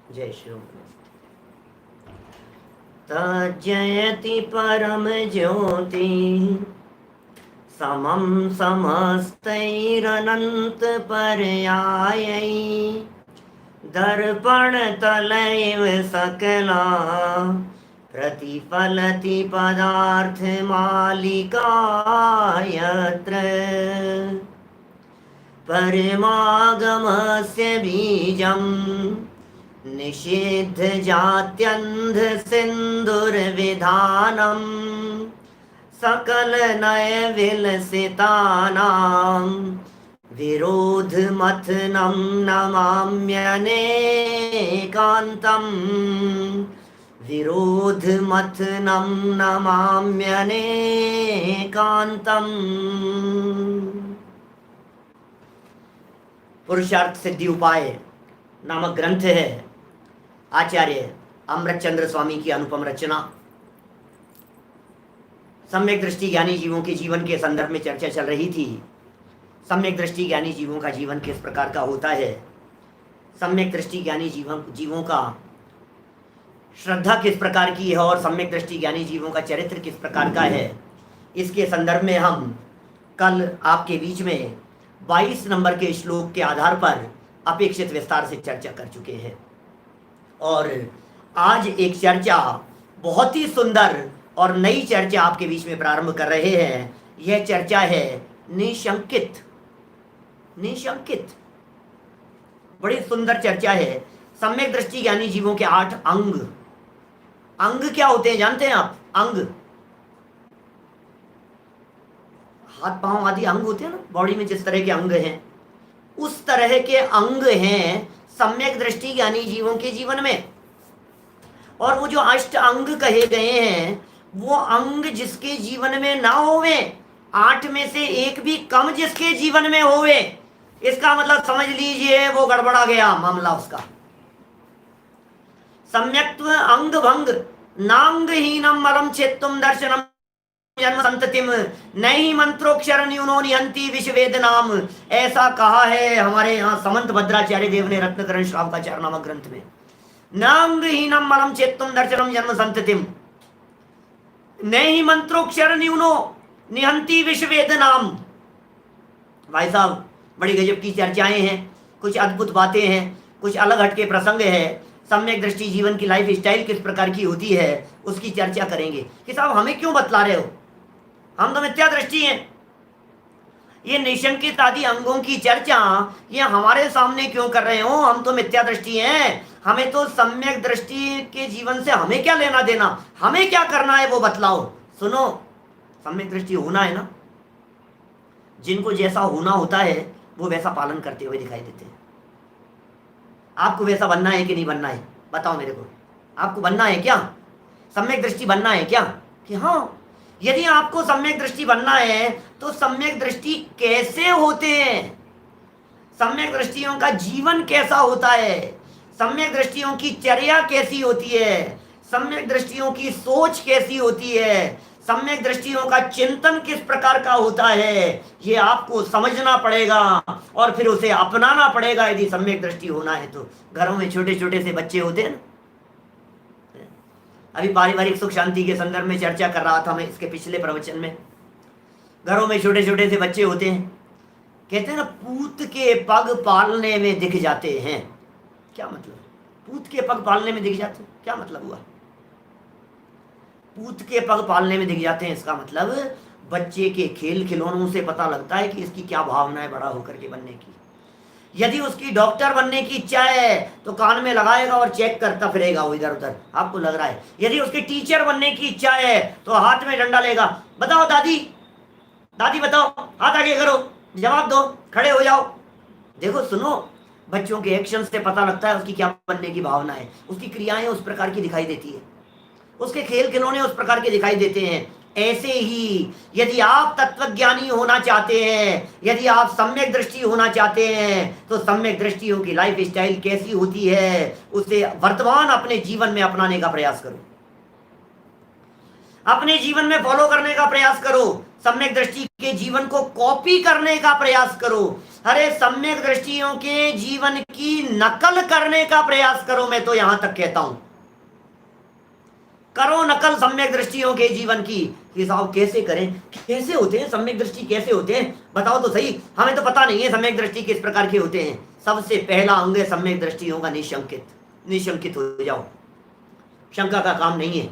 जय श्री राम। तज्जयति परम ज्योति समं समस्तैरनंत पर्यायै दर्पण तलैव सकला प्रतिफलति पदार्थ मालिका यत्र परमागमस्य बीजम् निषिद्ध जात्यन्ध सिन्दुर्विधानम् सकल नय विलसितानां विरोध मथनं नमाम्यनेकान्तम् विरोध मथनं नमाम्यनेकान्तम्। पुरुषार्थ सिद्धि उपाय नामक ग्रंथ है आचार्य अमृतचंद्र स्वामी की अनुपम रचना। सम्यक दृष्टि ज्ञानी जीवों के जीवन के संदर्भ में चर्चा चल रही थी। सम्यक दृष्टि ज्ञानी जीवों का जीवन किस प्रकार का होता है, सम्यक दृष्टि ज्ञानी जीवों का श्रद्धा किस प्रकार की है और सम्यक दृष्टि ज्ञानी जीवों का चरित्र किस प्रकार का है, इसके संदर्भ में हम कल आपके बीच में 22 नंबर के श्लोक के आधार पर अपेक्षित विस्तार से चर्चा कर चुके हैं। और आज एक चर्चा बहुत ही सुंदर और नई चर्चा आपके बीच में प्रारंभ कर रहे हैं। यह चर्चा है निशंकित। निशंकित बड़ी सुंदर चर्चा है। सम्यक दृष्टि ज्ञानी जीवों के 8 अंग। अंग क्या होते हैं जानते हैं आप? अंग, हाथ पांव आदि अंग होते हैं ना, बॉडी में जिस तरह के अंग हैं उस तरह के अंग हैं सम्यक दृष्टि ज्ञानी जीवों के जीवन में। और वो जो 8 अंग कहे गए हैं वो अंग जिसके जीवन में ना होवे, 8 में से एक भी कम जिसके जीवन में होवे, इसका मतलब समझ लीजिए वो गड़बड़ा गया मामला उसका। सम्यक्त्व अंग भंग नांगहीनम मरम चेत्तुम दर्शनम जन्म संततिम नहीं मंत्रोक्षर न्यूनो निहंति विश्ववेद नाम, ऐसा कहा है हमारे यहाँ समंत भद्राचार्य देव ने रत्नकरण श्रावकाचार्य नामक ग्रंथ में। नांगहीनम मरम चेत्तुम दर्शनम जन्म संततिम नहीं मंत्रोक्षर न्यूनो निहंति विश्ववेद नाम। भाई साहब बड़ी गजब की चर्चाएं हैं, कुछ अद्भुत बातें हैं, कुछ अलग हटके प्रसंग है। सम्यक दृष्टि जीवन की लाइफ स्टाइल किस प्रकार की होती है उसकी चर्चा करेंगे कि साहब हमें क्यों बतला रहे हो, हम तो मिथ्या दृष्टि हैं। ये निशंकित आदि अंगों की चर्चा ये हमारे सामने क्यों कर रहे हो, हम तो मिथ्या दृष्टि हैं, हमें तो सम्यक दृष्टि के जीवन से हमें क्या लेना देना, हमें क्या करना है वो बतलाओ। सुनो, सम्यक दृष्टि होना है ना, जिनको जैसा होना होता है वो वैसा पालन करते हुए दिखाई देते हैं। आपको वैसा बनना है कि नहीं बनना है बताओ मेरे को, आपको बनना है क्या, सम्यक दृष्टि बनना है क्या? कि हाँ, यदि आपको सम्यक दृष्टि बनना है तो सम्यक दृष्टि कैसे होते हैं, सम्यक दृष्टियों का जीवन कैसा होता है, सम्यक दृष्टियों की चर्या कैसी होती है, सम्यक दृष्टियों की सोच कैसी होती है, सम्यक दृष्टियों का चिंतन किस प्रकार का होता है, ये आपको समझना पड़ेगा और फिर उसे अपनाना पड़ेगा यदि सम्यक दृष्टि होना है तो। घरों में छोटे छोटे से बच्चे होते हैं ना, अभी पारिवारिक सुख शांति के संदर्भ में चर्चा कर रहा था मैं इसके पिछले प्रवचन में। घरों में छोटे छोटे से बच्चे होते हैं, कहते हैं ना पूत के पग पालने में दिख जाते हैं। क्या मतलब? पूत के पग पालने में दिख जाते हैं, क्या मतलब हुआ? पूत के पग पालने में दिख जाते हैं, इसका मतलब बच्चे के खेल खिलौनों से पता लगता है कि इसकी क्या भावना है बड़ा होकर के बनने की। यदि उसकी डॉक्टर बनने की इच्छा है तो कान में लगाएगा और चेक करता फिरेगा वो इधर उधर, आपको लग रहा है। यदि उसकी टीचर बनने की इच्छा है तो हाथ में डंडा लेगा, बताओ दादी, दादी बताओ, हाथ आगे करो, जवाब दो, खड़े हो जाओ। देखो सुनो, बच्चों के एक्शन से पता लगता है उसकी क्या बनने की भावना है, उसकी क्रियाएं उस प्रकार की दिखाई देती है, उसके खेल खिलौने उस प्रकार के दिखाई देते हैं। ऐसे ही यदि आप तत्वज्ञानी होना चाहते हैं, यदि आप सम्यक दृष्टि होना चाहते हैं तो सम्यक दृष्टियों की लाइफ स्टाइल कैसी होती है उसे वर्तमान अपने जीवन में अपनाने का प्रयास करो, अपने जीवन में फॉलो करने का प्रयास करो। सम्यक दृष्टि के जीवन को कॉपी करने का प्रयास करो। अरे सम्यक दृष्टियों के जीवन की नकल करने का प्रयास करो, मैं तो यहां तक कहता हूं। करो नकल सम्यक दृष्टियों के जीवन की। हिसाब कैसे करें, कैसे होते हैं सम्यक दृष्टि, कैसे होते हैं बताओ तो सही, हमें तो पता नहीं है सम्यक दृष्टि किस प्रकार के होते हैं। सबसे पहला अंग है सम्यक दृष्टियों का निशंकित। निशंकित हो जाओ, शंका का काम नहीं है,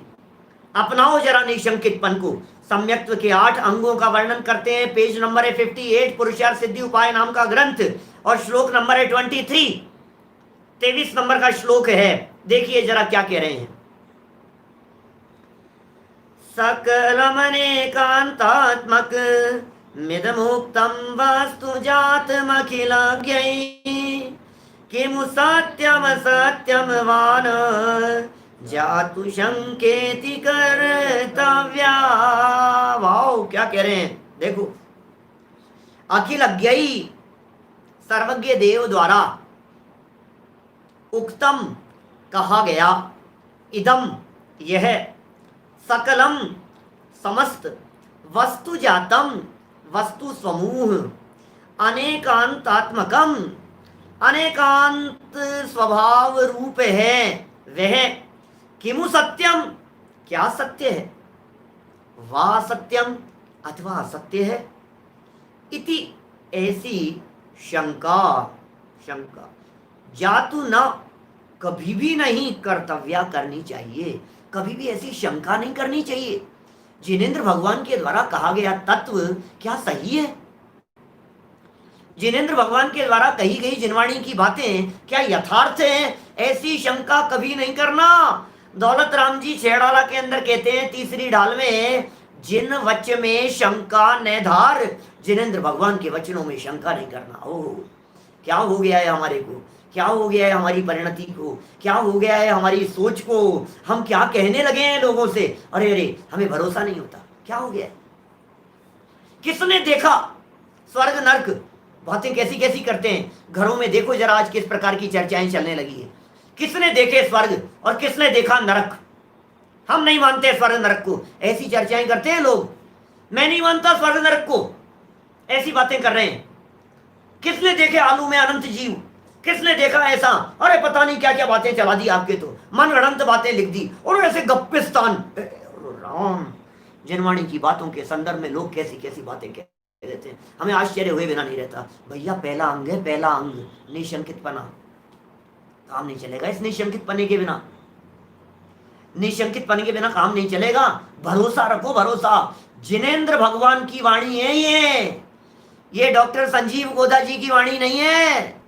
अपनाओ जरा निशंकितपन को। सम्यक्त्व के 8 अंगों का वर्णन करते हैं, पेज नंबर है 58, पुरुषार्थ सिद्धि उपाय नाम का ग्रंथ, और श्लोक नंबर है 23, 23 नंबर का श्लोक है। देखिए जरा क्या कह रहे हैं। सकलमनेकांतात्मक मिदमुक्तं वस्तु जातमखिलज्ञै किमु सत्यम सत्यम वान जातु शंकेति कर्तव्या। वाओ क्या कह रहे हैं, देखो। अखिल अज्ञेयी सर्वज्ञ देव द्वारा उक्तम कहा गया, इदम यह, सकलम समस्त, वस्तु जातम वस्तु समूह, अनेकांतात्मकम अनेकांत स्वभाव रूप है वह, किमु सत्यम क्या सत्य है, वा सत्यम अथवा असत्य है, इति ऐसी शंका, शंका जातु न कभी भी नहीं कर्तव्या करनी चाहिए, कभी भी ऐसी शंका नहीं करनी चाहिए। जिनेंद्र भगवान के द्वारा कहा गया तत्व क्या सही है, जिनेंद्र भगवान के द्वारा कही गई जिनवाणी की बातें क्या यथार्थ हैं, ऐसी शंका कभी नहीं करना। दौलत राम जी छेड़ाला के अंदर कहते हैं तीसरी ढाल में, जिन वच में शंका न धार, जिनेंद्र भगवान के वचनों में शंका नहीं करना। ओह क्या हो गया है हमारे को, क्या हो गया है हमारी परिणति को, क्या हो गया है हमारी सोच को, हम क्या कहने लगे हैं लोगों से, अरे अरे हमें भरोसा नहीं होता, क्या हो गया है। किसने देखा स्वर्ग नरक, बातें कैसी कैसी करते हैं घरों में, देखो जरा आज किस प्रकार की चर्चाएं चलने लगी है। किसने देखे स्वर्ग और किसने देखा नरक, हम नहीं मानते स्वर्ग नरक को, ऐसी चर्चाएं करते हैं लोग। मैं नहीं मानता स्वर्ग नरक को, ऐसी बातें कर रहे हैं। किसने देखे आलू में अनंत जीव, किसने देखा ऐसा, अरे पता नहीं क्या क्या बातें चला दी आपके, तो मन गढ़ंत बातें लिख दी और ऐसे गप्पिस्तान। राम जिनवाणी की बातों के संदर्भ में लोग कैसी कैसी बातें कह देते हैं, हमें आश्चर्य हुए बिना नहीं रहता। भैया पहला अंग है, पहला अंग निशंकितपना, काम नहीं चलेगा इस निशंकितपने के बिना, निशंकितपने के बिना काम नहीं चलेगा। भरोसा रखो, भरोसा। जिनेंद्र भगवान की वाणी है ये डॉक्टर संजीव गोदा जी की वाणी नहीं है,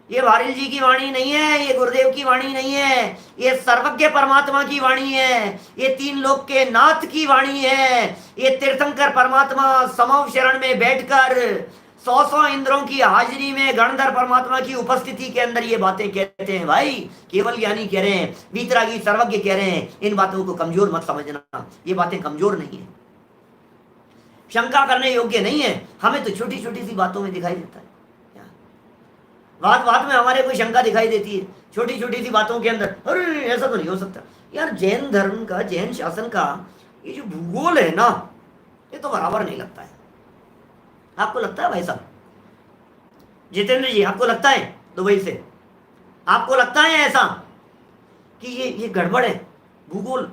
ये वारिल जी की वाणी नहीं है, ये गुरुदेव की वाणी नहीं है, ये सर्वज्ञ परमात्मा की वाणी है, ये तीन लोक के नाथ की वाणी है। ये तीर्थंकर परमात्मा समव शरण में बैठकर 100 इंद्रों की हाजिरी में गणधर परमात्मा की उपस्थिति के अंदर ये बातें कहते हैं। भाई केवल ज्ञानी कह रहे हैं, वीतरागी सर्वज्ञ कह रहे हैं, इन बातों को कमजोर मत समझना, ये बातें कमजोर नहीं है, शंका करने योग्य नहीं है। हमें तो छोटी छोटी सी बातों में दिखाई देता है, बात बात में हमारे कोई शंका दिखाई देती है, छोटी छोटी सी बातों के अंदर, अरे ऐसा तो नहीं हो सकता यार। जैन धर्म का, जैन शासन का ये जो भूगोल है ना, ये तो बराबर नहीं लगता है। आपको लगता है भाई साहब, जितेंद्र जी आपको लगता है दुबई से, आपको लगता है ऐसा कि ये गड़बड़ है भूगोल,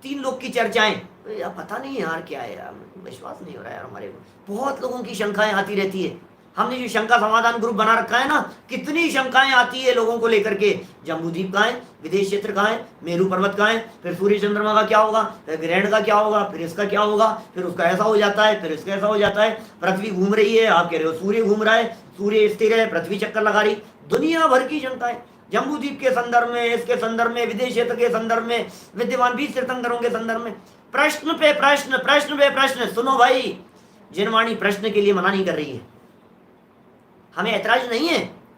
तीन लोग की चर्चाएं, यार पता नहीं यार क्या है यार, विश्वास नहीं हो रहा यार हमारे को। बहुत लोगों की शंकाएं आती रहती है। हमने जो शंका समाधान ग्रुप बना रखा है ना, कितनी शंकाएं आती है लोगों को लेकर के, जम्बूद्वीप कहाँ है, विदेश क्षेत्र कहाँ है, मेरू पर्वत कहाँ है, फिर सूर्य चंद्रमा का क्या होगा, फिर ग्रहण का क्या होगा, फिर इसका क्या होगा, फिर उसका ऐसा हो जाता है, फिर इसका ऐसा हो जाता है। पृथ्वी घूम रही है, आप कह रहे हो सूर्य घूम रहा है, सूर्य स्थिर है, पृथ्वी चक्कर लगा रही। दुनिया भर की शंकाएं जम्बूद्वीप के संदर्भ में, इसके संदर्भ में, विदेश क्षेत्र के संदर्भ में, विद्यमान 20 तीर्थंकरों के संदर्भ में, प्रश्न पे प्रश्न, प्रश्न पे प्रश्न। सुनो भाई, जिनवाणी प्रश्न के लिए मना नहीं कर रही है, हमें ऐतराज नहीं है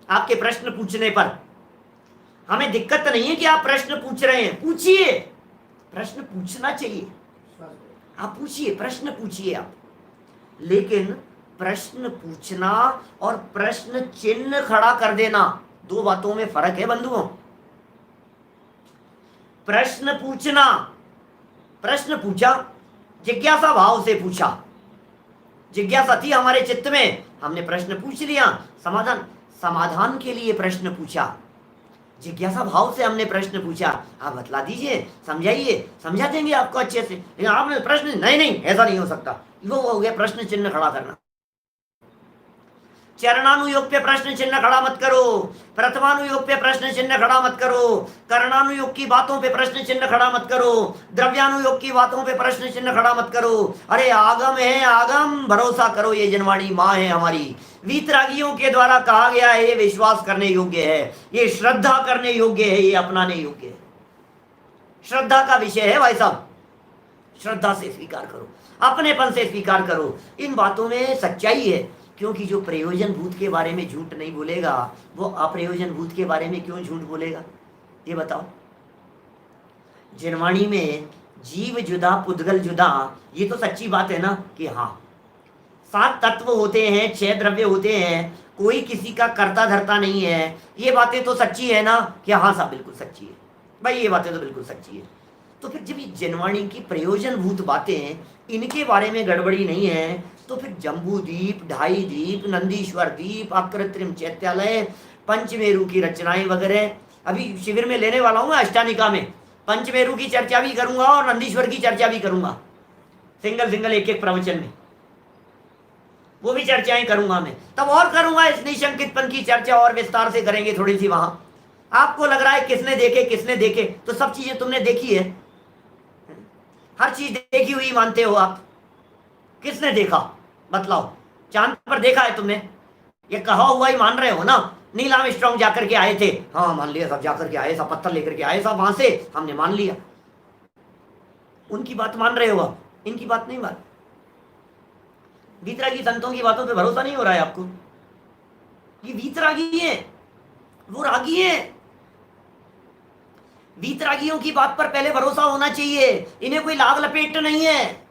आपके प्रश्न पूछने पर, हमें दिक्कत नहीं है कि आप प्रश्न पूछ रहे हैं, पूछिए, प्रश्न पूछना चाहिए, आप पूछिए, प्रश्न पूछिए आप। लेकिन प्रश्न पूछना और प्रश्न चिन्ह खड़ा कर देना, दो बातों में फर्क है बंधुओं। प्रश्न पूछना, प्रश्न पूछा जिज्ञासा भाव से पूछा, जिज्ञासा थी हमारे चित्त में, हमने प्रश्न पूछ लिया, समाधान समाधान के लिए प्रश्न पूछा, जिज्ञासा भाव से हमने प्रश्न पूछा, आप बतला दीजिए, समझाइए, समझा देंगे आपको अच्छे से। लेकिन आपने प्रश्न, नहीं नहीं ऐसा नहीं हो सकता, वो हो गया प्रश्न चिन्ह खड़ा करना। चरणानुयोग पे प्रश्न चिन्ह खड़ा मत करो, प्रथमानुयोग पे प्रश्न चिन्ह खड़ा मत करो, कर्णानुयोग की बातों पे प्रश्न चिन्ह खड़ा मत करो, द्रव्यानुयोग की बातों पे प्रश्न चिन्ह खड़ा मत करो। अरे आगम है आगम, भरोसा करो, ये जनवाणी माँ है हमारी। वीतरागियों के द्वारा कहा गया है, ये विश्वास करने योग्य है, ये श्रद्धा करने योग्य है, ये अपनाने योग्य है। श्रद्धा का विषय है भाई साहब, श्रद्धा से स्वीकार करो, अपनेपन से स्वीकार करो। इन बातों में सच्चाई है, क्योंकि जो प्रयोजन भूत के बारे में झूठ नहीं बोलेगा, वो अप्रयोजन भूत के बारे में क्यों झूठ बोलेगा, ये बताओ। जिनवाणी में जीव जुदा पुद्गल जुदा, ये तो सच्ची बात है ना, कि हाँ 7 तत्व होते हैं, 6 द्रव्य होते हैं, कोई किसी का कर्ता धर्ता नहीं है, ये बातें तो सच्ची है ना, कि हाँ साहब बिल्कुल सच्ची है भाई, ये बातें तो बिल्कुल सच्ची है। तो फिर जब ये जिनवाणी की प्रयोजन भूत बातें, इनके बारे में गड़बड़ी नहीं है, तो फिर जम्बू द्वीप, ढाई द्वीप, नंदीश्वर द्वीप, अकृत्रिम चैत्यालय, पंचमेरु की रचनाएं वगैरह, अभी शिविर में लेने वाला हूँ अष्टानिका में, पंचमेरु की चर्चा भी करूंगा और नंदीश्वर की चर्चा भी करूंगा, सिंगल सिंगल एक एक प्रवचन में, वो भी चर्चाएं करूंगा मैं, तब और करूंगा इस निशंकितपन की चर्चा, और विस्तार से करेंगे थोड़ी सी वहां। आपको लग रहा है किसने देखे किसने देखे, तो सब चीजें तुमने देखी है, हर चीज देखी हुई मानते हो आप, किसने देखा बतलाओ। चांद पर देखा है तुमने, ये कहा हुआ ही मान रहे हो ना, नील आर्मस्ट्रांग जाकर के आए थे, हाँ मान लिया, सब जाकर के आए, सब पत्थर लेकर के आए, सब वहां से हमने मान लिया, उनकी बात मान रहे हो आप, इनकी बात नहीं मान। वीतरागी संतों की बातों पे भरोसा नहीं हो रहा है आपको, ये वीतरागी है, वो रागी है। वीतरागियों की बात पर पहले भरोसा होना चाहिए, इन्हें कोई लाभ लपेट नहीं है,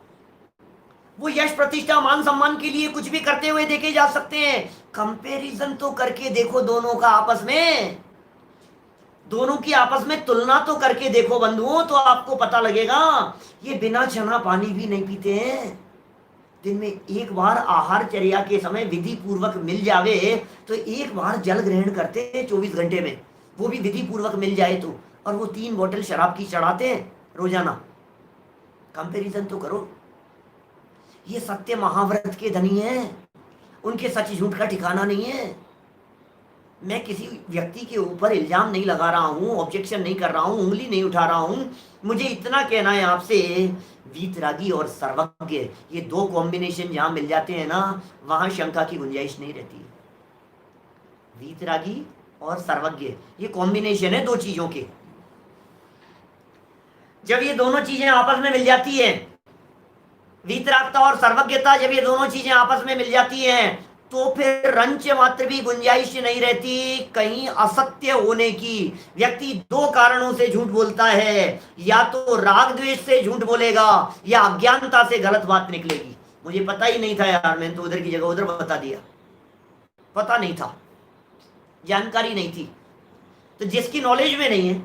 वो यश प्रतिष्ठा मान सम्मान के लिए कुछ भी करते हुए देखे जा सकते हैं। कंपैरिजन तो करके देखो दोनों का आपस में, दोनों की आपस में तुलना तो करके देखो बंधुओं, तो आपको पता लगेगा ये बिना चना पानी भी नहीं पीते हैं, दिन में एक बार आहार चर्या के समय विधि पूर्वक मिल जावे तो एक बार जल ग्रहण करते हैं 24 घंटे में, वो भी विधि पूर्वक मिल जाए तो, और वो 3 बोतल शराब की चढ़ाते हैं रोजाना। कंपैरिजन तो करो, ये सत्य महाव्रत के धनी हैं, उनके सच झूठ का ठिकाना नहीं है। मैं किसी व्यक्ति के ऊपर इल्जाम नहीं लगा रहा हूं, ऑब्जेक्शन नहीं कर रहा हूं, उंगली नहीं उठा रहा हूं, मुझे इतना कहना है आपसे, वीतरागी और सर्वज्ञ, ये 2 कॉम्बिनेशन जहां मिल जाते हैं ना, वहां शंका की गुंजाइश नहीं रहती। वीतरागी और सर्वज्ञ, ये कॉम्बिनेशन है 2 चीजों के, जब ये दोनों चीजें आपस में मिल जाती है, वीतरागता और सर्वज्ञता, जब ये दोनों चीजें आपस में मिल जाती हैं, तो फिर रंच मात्र भी गुंजाइश नहीं रहती कहीं असत्य होने की। व्यक्ति 2 कारणों से झूठ बोलता है, या तो राग द्वेष से झूठ बोलेगा, या अज्ञानता से गलत बात निकलेगी। मुझे पता ही नहीं था यार, मैंने तो उधर की जगह उधर बता दिया, पता नहीं था, जानकारी नहीं थी। तो जिसकी नॉलेज में नहीं है,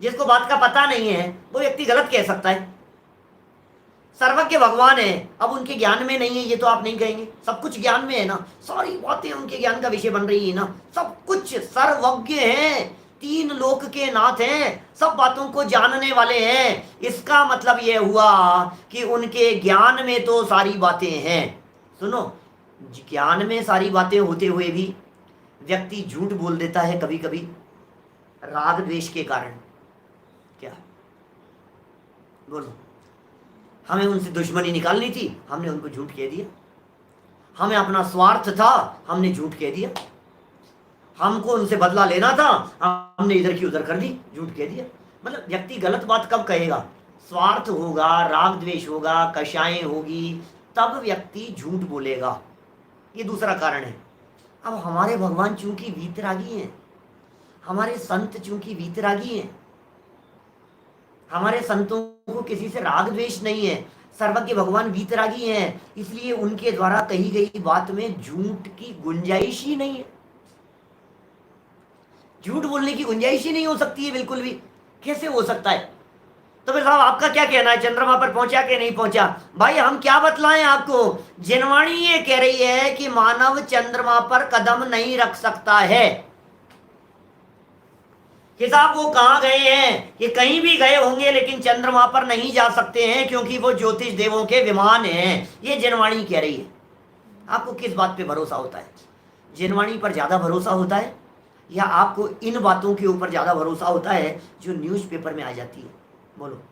जिसको बात का पता नहीं है, वो व्यक्ति गलत कह सकता है। सर्वज्ञ भगवान है, अब उनके ज्ञान में नहीं है ये तो आप नहीं कहेंगे, सब कुछ ज्ञान में है ना, सारी बातें उनके ज्ञान का विषय बन रही है ना, सब कुछ सर्वज्ञ हैं, 3 लोक के नाथ हैं, सब बातों को जानने वाले हैं। इसका मतलब यह हुआ कि उनके ज्ञान में तो सारी बातें हैं। सुनो, ज्ञान में सारी बातें होते हुए भी व्यक्ति झूठ बोल देता है कभी कभी, राग द्वेष के कारण। क्या बोलो, हमें उनसे दुश्मनी निकालनी थी, हमने उनको झूठ कह दिया, हमें अपना स्वार्थ था, हमने झूठ कह दिया, हमको उनसे बदला लेना था, हमने इधर की उधर कर दी, झूठ कह दिया। मतलब व्यक्ति गलत बात कब कहेगा, स्वार्थ होगा, राग द्वेष होगा, कषाएं होगी, तब व्यक्ति झूठ बोलेगा, ये दूसरा कारण है। अब हमारे भगवान चूंकि वीतरागी हैं, हमारे संत चूंकि वीतरागी हैं, हमारे संतों को किसी से राग द्वेष नहीं है, सर्वज्ञ भगवान वीतरागी हैं, इसलिए उनके द्वारा कही गई बात में झूठ की गुंजाइश ही नहीं है, झूठ बोलने की गुंजाइश ही नहीं हो सकती है बिल्कुल भी। कैसे हो सकता है? तो फिर साहब आपका क्या कहना है, चंद्रमा पर पहुंचा कि नहीं पहुंचा? भाई हम क्या बतलाएं आपको, जिनवाणी ये कह रही है कि मानव चंद्रमा पर कदम नहीं रख सकता है। कि साहब वो कहां गए हैं, कि कहीं भी गए होंगे लेकिन चंद्रमा पर नहीं जा सकते हैं क्योंकि वो ज्योतिष देवों के विमान हैं, ये जिनवाणी कह रही है। आपको किस बात पे भरोसा होता है, जिनवाणी पर ज्यादा भरोसा होता है या आपको इन बातों के ऊपर ज्यादा भरोसा होता है जो न्यूज़पेपर में आ जाती है? बोलो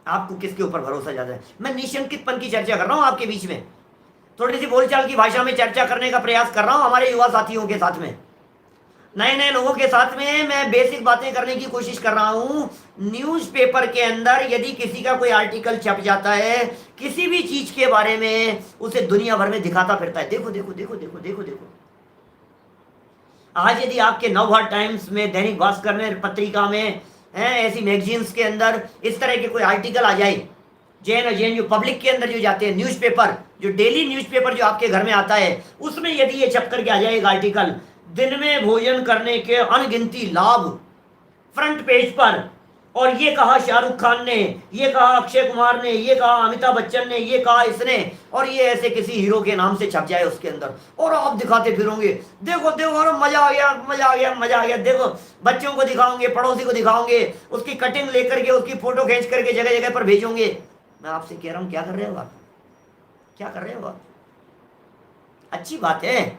आपको किसके ऊपर भरोसा ज्यादा है? मैं निशंकितपन की चर्चा कर रहा हूं आपके बीच में, थोड़ी सी बोलचाल की भाषा में चर्चा करने का प्रयास कर रहा हूं हमारे युवा साथियों के साथ में, नए नए लोगों के साथ में मैं बेसिक बातें करने की कोशिश कर रहा हूं। न्यूज़पेपर के अंदर यदि किसी का कोई आर्टिकल छप जाता है किसी भी चीज के बारे में, उसे दुनिया भर में दिखाता फिरता है, देखो देखो देखो देखो देखो देखो। आज यदि आपके नवभारत टाइम्स में, दैनिक भास्कर में, पत्रिका में, ऐसी मैगजीन्स के अंदर इस तरह के कोई आर्टिकल आ जाए, जे जो पब्लिक के अंदर जो जाते हैं न्यूज़पेपर, जो डेली न्यूज़पेपर जो आपके घर में आता है, उसमें यदि ये छप करके आ जाएगा आर्टिकल, दिन में भोजन करने के अनगिनती लाभ, फ्रंट पेज पर, और ये कहा शाहरुख खान ने, ये कहा अक्षय कुमार ने, ये कहा अमिताभ बच्चन ने, ये कहा इसने, और ये ऐसे किसी हीरो के नाम से छप जाए उसके अंदर, और आप दिखाते फिरोगे, देखो देखो और मजा आ गया मजा आ गया मजा आ गया, देखो बच्चों को दिखाओगे, पड़ोसी को दिखाओगे, उसकी कटिंग लेकर के उसकी फोटो खींच करके जगह जगह पर भेजोगे। मैं आपसे कह रहा हूं क्या कर रहे हो आप, क्या कर रहे हो आप? अच्छी बात है,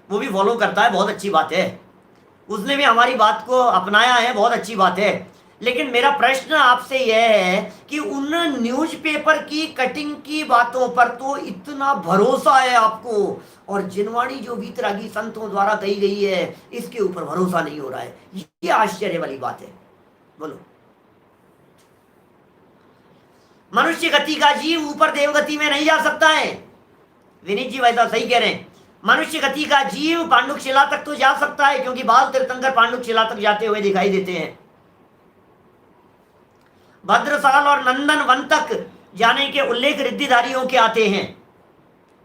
वो भी फॉलो करता है, बहुत अच्छी बात है, उसने भी हमारी बात को अपनाया है, बहुत अच्छी बात है। लेकिन मेरा प्रश्न आपसे यह है कि उन न्यूज़पेपर की कटिंग की बातों पर तो इतना भरोसा है आपको, और जिनवाणी जो वीतरागी संतों द्वारा कही गई है इसके ऊपर भरोसा नहीं हो रहा है, ये आश्चर्य वाली बात है। बोलो, मनुष्य गति का जीव ऊपर देवगति में नहीं जा सकता है। विनीत जी वैसा सही कह रहे हैं, मनुष्य गति का जीव पांडुक शिला तक तो जा सकता है, क्योंकि बाल तीर्थंकर पांडुक शिला तक जाते हुए दिखाई देते हैं। भद्रसाल और नंदन वन तक जाने के उल्लेख रिद्धिधारियों के आते हैं,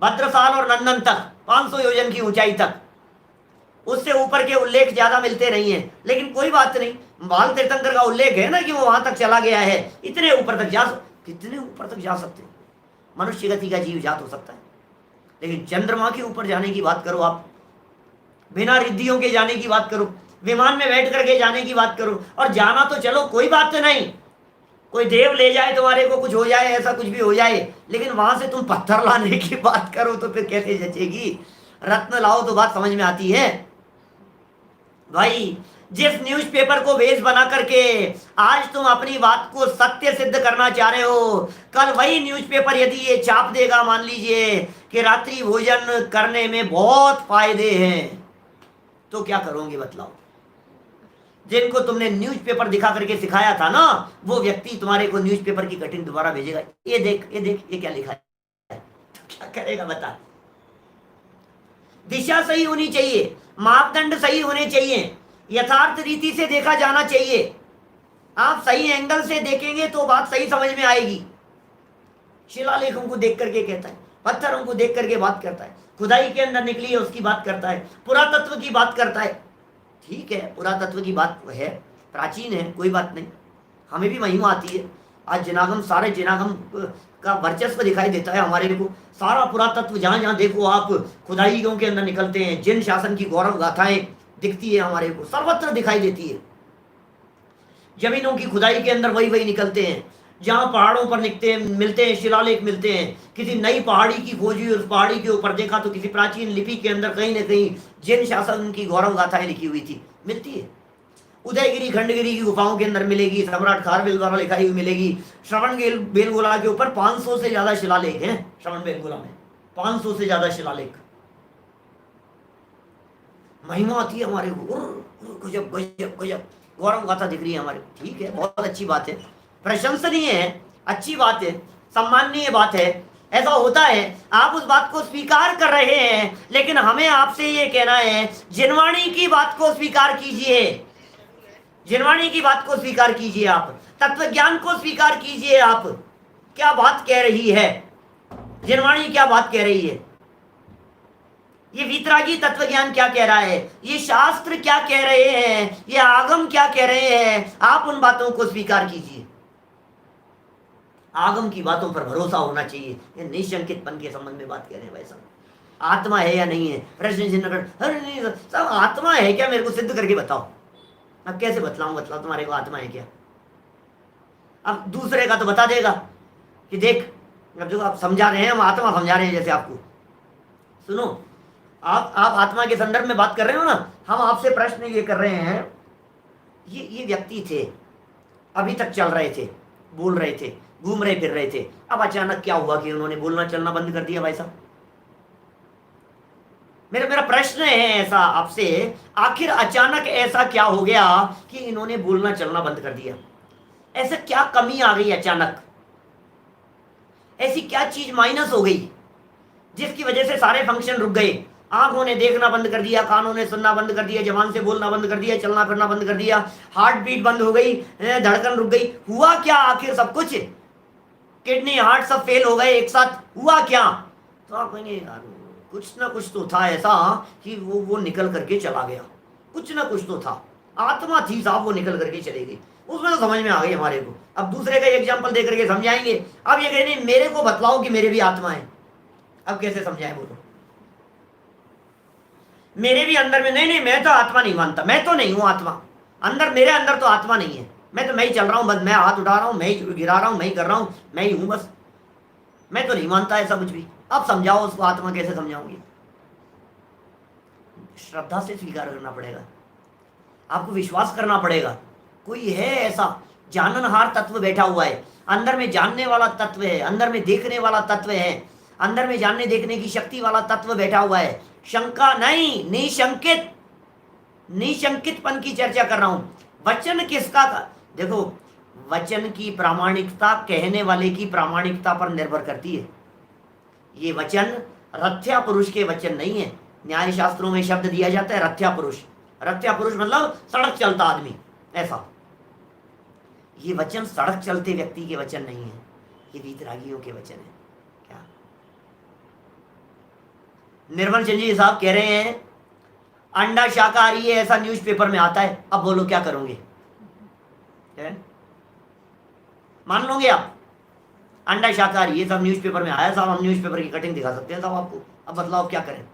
भद्रसाल और नंदन तक 500 योजन की ऊंचाई तक, उससे ऊपर के उल्लेख ज्यादा मिलते नहीं है। लेकिन कोई बात नहीं, बाल तीर्थंकर का उल्लेख है ना कि वो वहां तक चला गया है, इतने ऊपर तक कितने ऊपर तक जा सकते हैं, मनुष्य गति का जीव जा तो सकता है। लेकिन चंद्रमा के ऊपर जाने की बात करो आप, बिना रिद्धियों के जाने की बात करो, विमान में बैठ करके जाने की बात करो, और जाना तो चलो कोई बात तो नहीं, कोई देव ले जाए तुम्हारे को, कुछ हो जाए, ऐसा कुछ भी हो जाए, लेकिन वहां से तुम पत्थर लाने की बात करो तो फिर कैसे जचेगी? रत्न लाओ तो बात समझ में आती है। भाई जिस न्यूज़पेपर को बेस बना करके आज तुम अपनी बात को सत्य सिद्ध करना चाह रहे हो, कल वही न्यूज़पेपर यदि ये छाप देगा, मान लीजिए कि रात्रि भोजन करने में बहुत फायदे हैं, तो क्या करोगे बतलाओ? जिनको तुमने न्यूज़पेपर दिखा करके सिखाया था ना, वो व्यक्ति तुम्हारे को न्यूज़पेपर की कटिंग दोबारा भेजेगा, ये देख ये देख ये क्या लिखा है, तो क्या करेगा बता? दिशा सही होनी चाहिए, मापदंड सही होने चाहिए, यथार्थ रीति से देखा जाना चाहिए। आप सही एंगल से देखेंगे तो बात सही समझ में आएगी। शिलालेखों को देख करके कहता है, पत्थरों को देख करके बात करता है, खुदाई के अंदर निकली है उसकी बात करता है, पुरातत्व की बात करता है। ठीक है, पुरातत्व की बात है, प्राचीन है, कोई बात नहीं, हमें भी महिमा आती है। आज जिनागम, सारे जिनागम का वर्चस्व दिखाई देता है हमारे को, सारा पुरातत्व जहां जहां देखो आप खुदाइयों के अंदर निकलते हैं, जिन शासन की गौरव गाथाएं दिखती है हमारे को, सर्वत्र दिखाई देती है। जमीनों की खुदाई के अंदर वही वही निकलते हैं, जहां पहाड़ों पर मिलते हैं शिलालेख मिलते हैं, किसी नई पहाड़ी की खोज हुई, उस पहाड़ी के ऊपर देखा तो किसी प्राचीन लिपि के अंदर कहीं न कहीं जिन शासन की गौरव गाथाएं लिखी हुई थी, मिलती है। उदयगिरी खंडगिरी की गुफाओं के अंदर मिलेगी, सम्राट खारवेल द्वारा लिखाई हुई मिलेगी। श्रवण बेलगोला के ऊपर 500 से ज्यादा शिलालेख हैं, श्रवण बेलगोला में 500 से ज्यादा शिलालेख। महिमा आती है हमारे को, गजब गजब गजब गौरव गाथा दिख रही है हमारे को। ठीक है, बहुत अच्छी बात है, प्रशंसनीय है, अच्छी बात है, सम्माननीय बात है, ऐसा होता है, आप उस बात को स्वीकार कर रहे हैं। लेकिन हमें आपसे ये कहना है, जिनवाणी की बात को स्वीकार कीजिए, जिनवाणी की बात को स्वीकार कीजिए, आप तत्व ज्ञान को स्वीकार कीजिए। आप क्या बात कह रही है जिनवाणी, क्या बात कह रही है, ये वीतरागी तत्व ज्ञान क्या कह रहा है, ये शास्त्र क्या कह रहे हैं, ये आगम क्या कह रहे हैं, आप उन बातों को स्वीकार कीजिए। आगम की बातों पर भरोसा होना चाहिए। ये निशंकितपन के संबंध में बात कर रहे हैं भाई साहब। आत्मा है या नहीं है, प्रश्न चिन्ह कर, अरे नहीं साहब आत्मा है क्या, मेरे को सिद्ध करके बताओ। अब कैसे बतलाऊं तुम्हारे को आत्मा है क्या। अब दूसरे का तो बता देगा कि देख, अब जो आप समझा रहे हैं हम आत्मा समझा रहे हैं जैसे आपको। सुनो, आप आत्मा के संदर्भ में बात कर रहे हो ना, हम आपसे प्रश्न ये कर रहे हैं, ये व्यक्ति थे, अभी तक चल रहे थे, बोल रहे थे, घूम रहे फिर रहे थे, अब अचानक क्या हुआ कि उन्होंने बोलना चलना बंद कर दिया भाई साहब। मेरा प्रश्न है ऐसा आपसे, आखिर अचानक ऐसा क्या हो गया कि इन्होंने बोलना चलना बंद कर दिया। ऐसा क्या कमी आ गई अचानक, ऐसी क्या चीज माइनस हो गई जिसकी वजह से सारे फंक्शन रुक गए। आंखों ने देखना बंद कर दिया, कानों ने सुनना बंद कर दिया, जबान से बोलना बंद कर दिया, चलना फिरना बंद कर दिया, हार्ट बीट बंद हो गई, धड़कन रुक गई। हुआ क्या आखिर सब कुछ, किडनी हार्ट सब फेल हो गए एक साथ, हुआ क्या। तो आप कहेंगे यार कुछ ना कुछ तो था ऐसा कि वो निकल करके चला गया, कुछ ना कुछ तो था, आत्मा थी साहब, वो निकल करके चली गई। उसमें तो समझ में आ गई हमारे को। अब दूसरे का एग्जाम्पल दे करके समझाएंगे। अब ये कहेंगे मेरे को बतलाओ कि मेरे भी आत्मा है। अब कैसे समझाएं बोलो, मेरे भी अंदर में, नहीं मैं तो आत्मा नहीं मानता, मैं तो नहीं हूं आत्मा, अंदर मेरे अंदर तो आत्मा नहीं है, मैं तो मैं ही चल रहा हूं बस, मैं हाथ उठा रहा हूं, मैं ही गिरा रहा हूं, मैं ही कर रहा हूं, मैं ही हूं बस, मैं तो नहीं मानता ऐसा कुछ भी। अब समझाओ उसको, आत्मा कैसे समझाओगे। श्रद्धा से स्वीकार करना पड़ेगा, आपको विश्वास करना पड़ेगा। कोई है ऐसा जाननहार तत्व बैठा हुआ है, अंदर में जानने वाला तत्व है, अंदर में देखने वाला तत्व है, अंदर में जानने देखने की शक्ति वाला तत्व बैठा हुआ है। शंका नहीं, निशंकित, निशंकितपन की चर्चा कर रहा हूं। वचन किसका का? देखो, वचन की प्रामाणिकता कहने वाले की प्रामाणिकता पर निर्भर करती है। ये वचन रथ्या पुरुष के वचन नहीं है। न्याय शास्त्रों में शब्द दिया जाता है रथ्या पुरुष। रथ्या पुरुष मतलब सड़क चलता आदमी, ऐसा। ये वचन सड़क चलते व्यक्ति के वचन नहीं है, ये वीतरागियों के वचन है। क्या निर्मल चंद जी साहब कह रहे हैं अंडा शाकाहारी है, ऐसा न्यूज़पेपर में आता है। अब बोलो क्या करोगे, मान लोगे आप अंडा शाकाहारी ये सब न्यूज़पेपर में आया साहब, हम न्यूज़पेपर की कटिंग दिखा सकते हैं साहब आपको। अब बतलाओ क्या करें।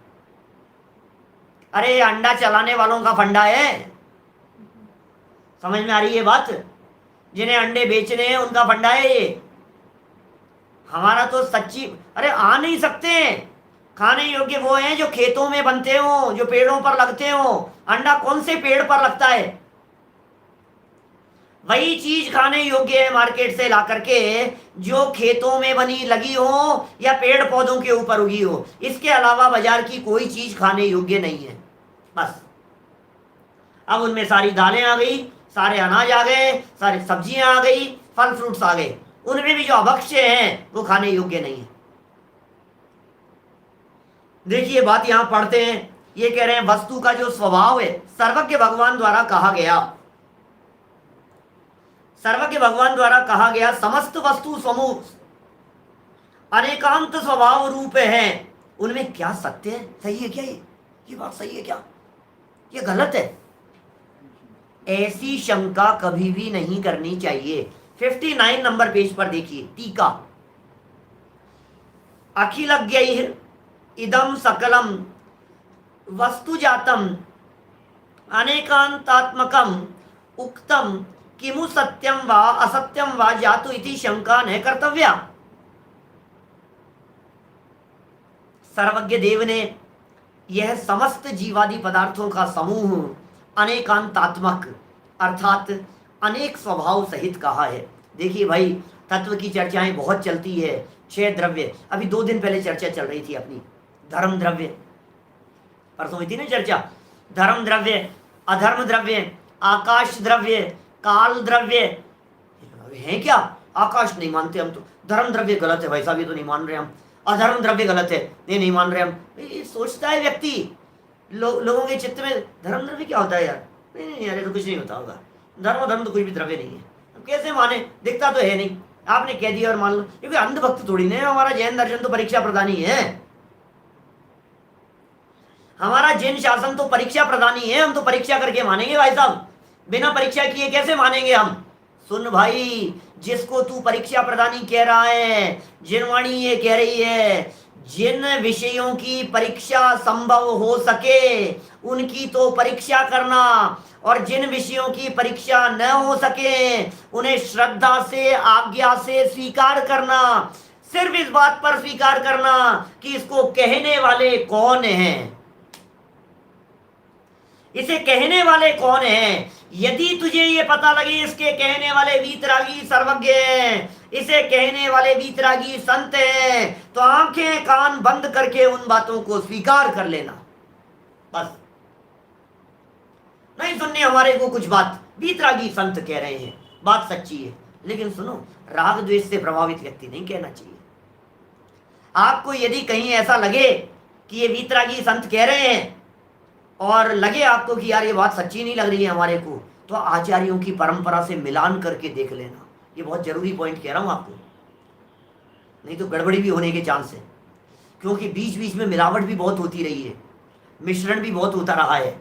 अरे अंडा चलाने वालों का फंडा है, समझ में आ रही है बात। जिन्हें अंडे बेचने हैं उनका फंडा है ये। हमारा तो सच्ची, अरे आ नहीं सकते, खाने योग्य वो हैं जो खेतों में बनते हो, जो पेड़ों पर लगते हो। अंडा कौन से पेड़ पर लगता है, वही चीज खाने योग्य है मार्केट से ला करके जो खेतों में बनी लगी हो या पेड़ पौधों के ऊपर उगी हो। इसके अलावा बाजार की कोई चीज खाने योग्य नहीं है बस। अब उनमें सारी दालें आ गई, सारे अनाज आ गए, सारी सब्जियां आ गई, फल फ्रूट्स आ गए, उनमें भी जो अभक्ष्य हैं वो खाने योग्य नहीं है। देखिए बात यहां पढ़ते हैं, ये कह रहे हैं वस्तु का जो स्वभाव है सर्वज्ञ भगवान द्वारा कहा गया, सर्वज्ञ भगवान द्वारा कहा गया समस्त वस्तु समूह अनेकांत स्वभाव रूप है, उनमें क्या सत्य है, सही है क्या, ये बात सही है क्या, ये गलत है। ऐसी शंका कभी भी नहीं करनी चाहिए। 59 नंबर पेज पर देखिए टीका। अखिलज्ञैः इदं सकलम वस्तुजातम अनेकांतात्मकम उक्तम किमु सत्यम वा असत्यम वा जातु इति शंका न कर्तव्या। सर्वज्ञ देव ने यह समस्त जीवादि पदार्थों का समूह अनेकांतात्मक अर्थात अनेक स्वभाव सहित कहा है। देखिए भाई तत्व की चर्चाएं बहुत चलती है। 6 द्रव्य, अभी 2 दिन पहले चर्चा चल रही थी अपनी, धर्म द्रव्य, परसों हुई थी ना चर्चा। धर्म द्रव्य, अधर्म द्रव्य, आकाश द्रव्य, काल द्रव्य है क्या। आकाश नहीं मानते हम, तो धर्म द्रव्य गलत है भाई साहब, ये तो नहीं मान रहे हम। अधर्म द्रव्य गलत है, ये नहीं मान रहे हम। ये सोचता है व्यक्ति, लोगों के चित्त में धर्म द्रव्य क्या होता है यार, नहीं यार ये तो कुछ नहीं होता होगा, धर्म तो कोई भी द्रव्य नहीं है। अब कैसे माने, दिखता तो है नहीं, आपने कह दिया और मान लो, क्योंकि अंधभक्त थोड़ी नहीं है। हमारा जैन दर्शन तो परीक्षा प्रदानी है, हमारा जैन शासन तो परीक्षा प्रदानी है। हम तो परीक्षा करके मानेंगे भाई साहब, बिना परीक्षा किए कैसे मानेंगे हम। सुन भाई, जिसको तू परीक्षा प्रदानी कह रहा है, जिनवाणी ये कह रही है, जिन विषयों की परीक्षा संभव हो सके उनकी तो परीक्षा करना, और जिन विषयों की परीक्षा न हो सके उन्हें श्रद्धा से, आज्ञा से स्वीकार करना। सिर्फ इस बात पर स्वीकार करना कि इसको कहने वाले कौन हैं, इसे कहने वाले कौन हैं। यदि तुझे ये पता लगे इसके कहने वाले वीतरागी सर्वज्ञ हैं, इसे कहने वाले वीतरागी संत हैं, तो आंखें कान बंद करके उन बातों को स्वीकार कर लेना। बस नहीं सुनने हमारे को कुछ बात, वीतरागी संत कह रहे हैं, बात सच्ची है, लेकिन सुनो, राग द्वेष से प्रभावित व्यक्ति नहीं कहना चाहिए। आपको यदि कहीं ऐसा लगे कि ये वीतरागी संत कह रहे हैं और लगे आपको कि यार ये बात सच्ची नहीं लग रही है हमारे को, तो आचार्यों की परंपरा से मिलान करके देख लेना। ये बहुत जरूरी पॉइंट कह रहा हूं आपको, नहीं तो गड़बड़ी भी होने के चांस है, क्योंकि बीच बीच में मिलावट भी बहुत होती रही है, मिश्रण भी बहुत होता रहा है,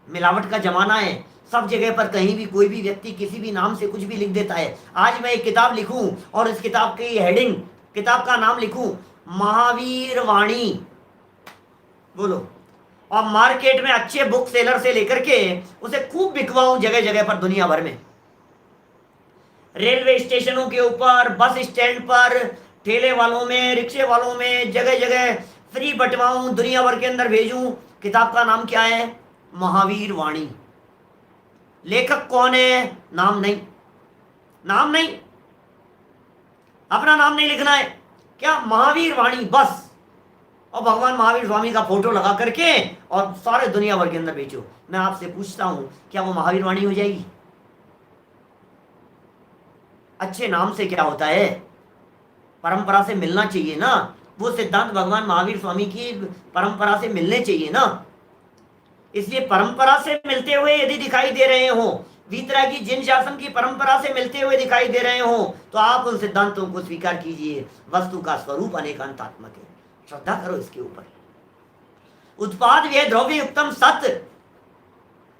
मिलावट का जमाना है। सब जगह पर कहीं भी कोई भी व्यक्ति किसी भी नाम से कुछ भी लिख देता है। आज मैं एक किताब लिखूं और इस किताब की हेडिंग, किताब का नाम लिखूं महावीर वाणी, बोलो, और मार्केट में अच्छे बुक सेलर से लेकर के उसे खूब बिकवाऊं जगह जगह पर, दुनिया भर में, रेलवे स्टेशनों के ऊपर, बस स्टैंड पर, ठेले वालों में, रिक्शे वालों में, जगह जगह फ्री बंटवाऊं, दुनिया भर के अंदर भेजूं। किताब का नाम क्या है? महावीर वाणी। लेखक कौन है? नाम नहीं, नाम नहीं, अपना नाम नहीं लिखना है, क्या? महावीर वाणी बस, और भगवान महावीर स्वामी का फोटो लगा करके और सारे दुनिया भर के अंदर बेचो। मैं आपसे पूछता हूं, क्या वो महावीर वाणी हो जाएगी? अच्छे नाम से क्या होता है? परंपरा से मिलना चाहिए ना, वो सिद्धांत भगवान महावीर स्वामी की परंपरा से मिलने चाहिए ना। इसलिए परंपरा से मिलते हुए यदि दिखाई दे रहे हो, वीतरागी जिन शासन की परंपरा से मिलते हुए दिखाई दे रहे हो, तो आप उन सिद्धांतों को स्वीकार कीजिए। वस्तु का स्वरूप अनेकांतात्मक है, श्रद्धा करो इसके ऊपर। उत्पाद व्यय द्रव्य युक्तम सत्य,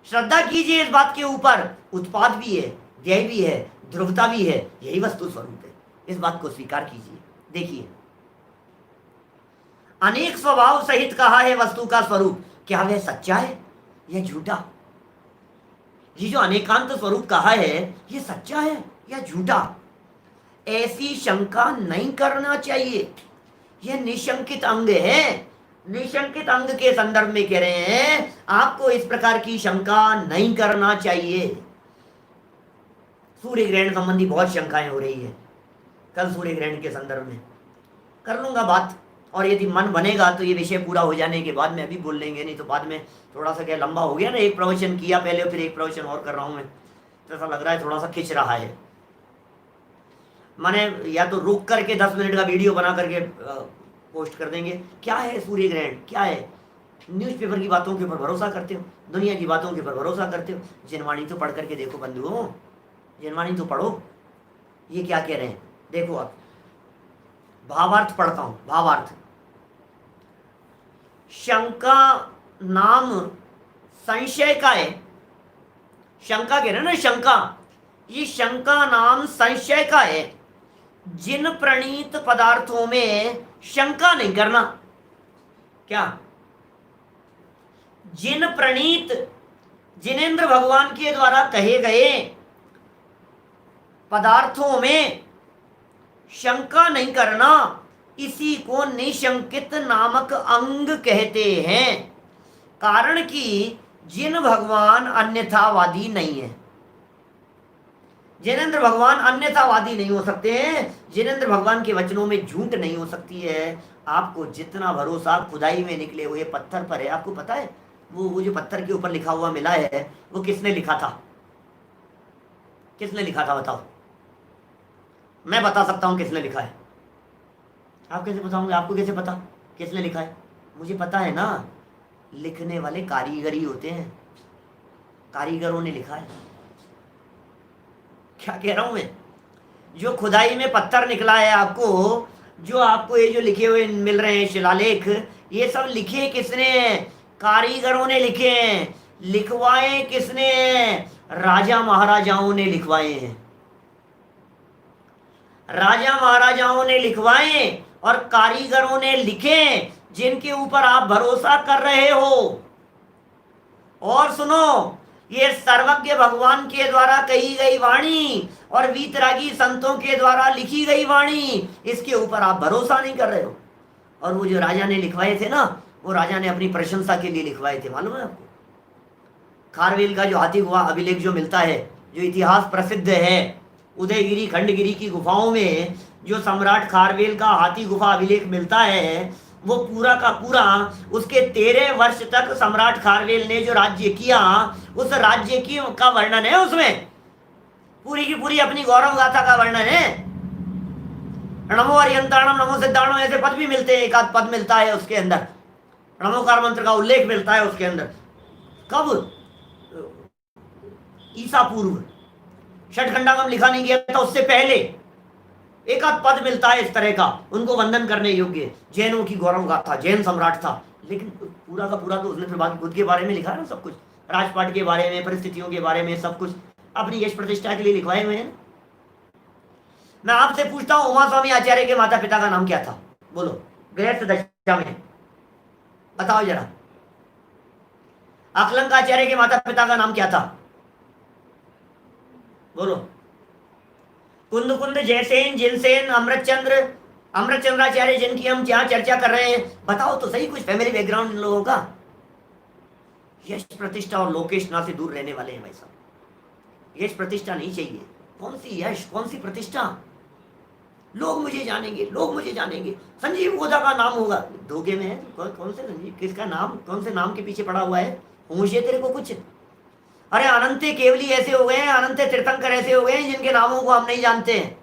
श्रद्धा कीजिए इस बात के ऊपर, उत्पाद भी है, व्यय भी है, ध्रुवता भी है, यही वस्तु स्वरूप है, इस बात को स्वीकार कीजिए। देखिए, अनेक स्वभाव सहित कहा है वस्तु का स्वरूप, क्या वह सच्चा है या झूठा? ये जो अनेकांत स्वरूप कहा है, ये सच्चा है या झूठा? ऐसी शंका नहीं करना चाहिए। यह निशंकित अंग है, निशंकित अंग के संदर्भ में कह रहे हैं, आपको इस प्रकार की शंका नहीं करना चाहिए। सूर्य ग्रहण संबंधी बहुत शंकाएं हो रही है, कल सूर्य ग्रहण के संदर्भ में कर लूंगा बात, और यदि मन बनेगा तो ये विषय पूरा हो जाने के बाद में अभी बोल लेंगे, नहीं तो बाद में थोड़ा सा क्या लंबा हो गया ना, एक प्रवचन किया पहले और फिर एक प्रवचन और कर रहा हूं मैं, तो ऐसा लग रहा है थोड़ा सा खिंच रहा है। मैंने या तो रुक करके 10 मिनट का वीडियो बना करके पोस्ट कर देंगे। क्या है सूर्य ग्रहण, क्या है? न्यूज़पेपर की बातों के ऊपर भरोसा करते हो, दुनिया की बातों के ऊपर भरोसा करते हो। जिनवाणी तो पढ़ करके देखो बंधुओं, जिनवाणी तो पढ़ो, ये क्या कह रहे हैं देखो। आप भावार्थ पढ़ता हूं, भावार्थ। शंका नाम संशय का है, शंका कह रहे हैं ना, शंका, ये शंका नाम संशय का है। जिन प्रणीत पदार्थों में शंका नहीं करना, क्या? जिन प्रणीत, जिनेंद्र भगवान के द्वारा कहे गए पदार्थों में शंका नहीं करना, इसी को निशंकित नामक अंग कहते हैं। कारण कि जिन भगवान अन्यथावादी नहीं है, जिनेंद्र भगवान अन्यथावादी नहीं हो सकते हैं, जिनेंद्र भगवान के वचनों में झूठ नहीं हो सकती है। आपको जितना भरोसा खुदाई में निकले हुए पत्थर पर है, आपको पता है वो जो पत्थर के ऊपर लिखा हुआ मिला है, वो किसने लिखा था? किसने लिखा था बताओ? मैं बता सकता हूं किसने लिखा है। आप कैसे बताओगे? आपको कैसे पता किसने लिखा है? मुझे पता है ना, लिखने वाले कारीगरी होते हैं, कारीगरों ने लिखा है। क्या कह रहा हूं मैं? जो खुदाई में पत्थर निकला है आपको, जो आपको ये जो लिखे हुए मिल रहे हैं शिलालेख, ये सब लिखे किसने? कारीगरों ने लिखे हैं। लिखवाए किसने? राजा महाराजाओं ने लिखवाए हैं। राजा महाराजाओं ने लिखवाए और कारीगरों ने लिखे जिनके ऊपर आप भरोसा कर रहे हो। और सुनो, ये सर्वज्ञ भगवान के द्वारा कही गई वाणी और वीतरागी संतों के द्वारा लिखी गई वाणी, इसके ऊपर आप भरोसा नहीं कर रहे हो। और वो जो राजा ने लिखवाए थे ना, वो राजा ने अपनी प्रशंसा के लिए लिखवाए थे, मालूम है आपको? खारवेल का जो हाथी गुफा अभिलेख जो मिलता है, जो इतिहास प्रसिद्ध है, उदयगिरी खंडगिरी की गुफाओं में जो सम्राट खारवेल का हाथी गुफा अभिलेख मिलता है, वो पूरा का पूरा उसके 13 वर्ष तक सम्राट खारवेल ने जो राज्य किया, उस राज्य की का वर्णन है उसमें। पूरी की पूरी अपनी गौरव गाथा का वर्णन है। नमो अरियंताणम नमो सिद्धाणम ऐसे पद भी मिलते हैं, एक आध पद मिलता है उसके अंदर, नमोकार मंत्र का उल्लेख मिलता है उसके अंदर। कब? ईसा पूर्व, षटखंडागम लिखा नहीं गया था उससे पहले एक आध पद मिलता है इस तरह का, उनको वंदन करने योग्य। जैनों की गौरव गाथा, जैन सम्राट था, लेकिन पूरा का पूरा तो उसने फिर बाकी खुद के बारे में लिखा है ना, सब कुछ राजपाट के बारे में, परिस्थितियों के बारे में, सब कुछ अपनी यश प्रतिष्ठा के लिए लिखवाए हुए हैं। मैं आपसे पूछता हूं, उमा स्वामी आचार्य के माता पिता का नाम क्या था? बोलो, गृहस्थ दशा में बताओ जरा। अकलंक आचार्य के माता पिता का नाम क्या था? बोलो। कुंद कुंद जयसेन, जिनसेन, अमृतचंद्राचार्य, जिनकी हम यहाँ चर्चा कर रहे हैं, बताओ तो सही कुछ फैमिली बैकग्राउंड इन लोगों का। यश प्रतिष्ठा और लोकेशना से दूर रहने वाले हैं भाई साहब। यश प्रतिष्ठा नहीं चाहिए। कौन सी यश, कौन सी प्रतिष्ठा? लोग मुझे जानेंगे, लोग मुझे जानेंगे, संजीव ओझा का नाम होगा। धोखे में है। कौन से संजीव, किसका नाम, कौन से नाम के पीछे पड़ा हुआ है? होश है तेरे को कुछ? अरे अनंते केवली ऐसे हो गए हैं, अनंते तीर्थंकर ऐसे हो गए हैं जिनके नामों को हम नहीं जानते हैं।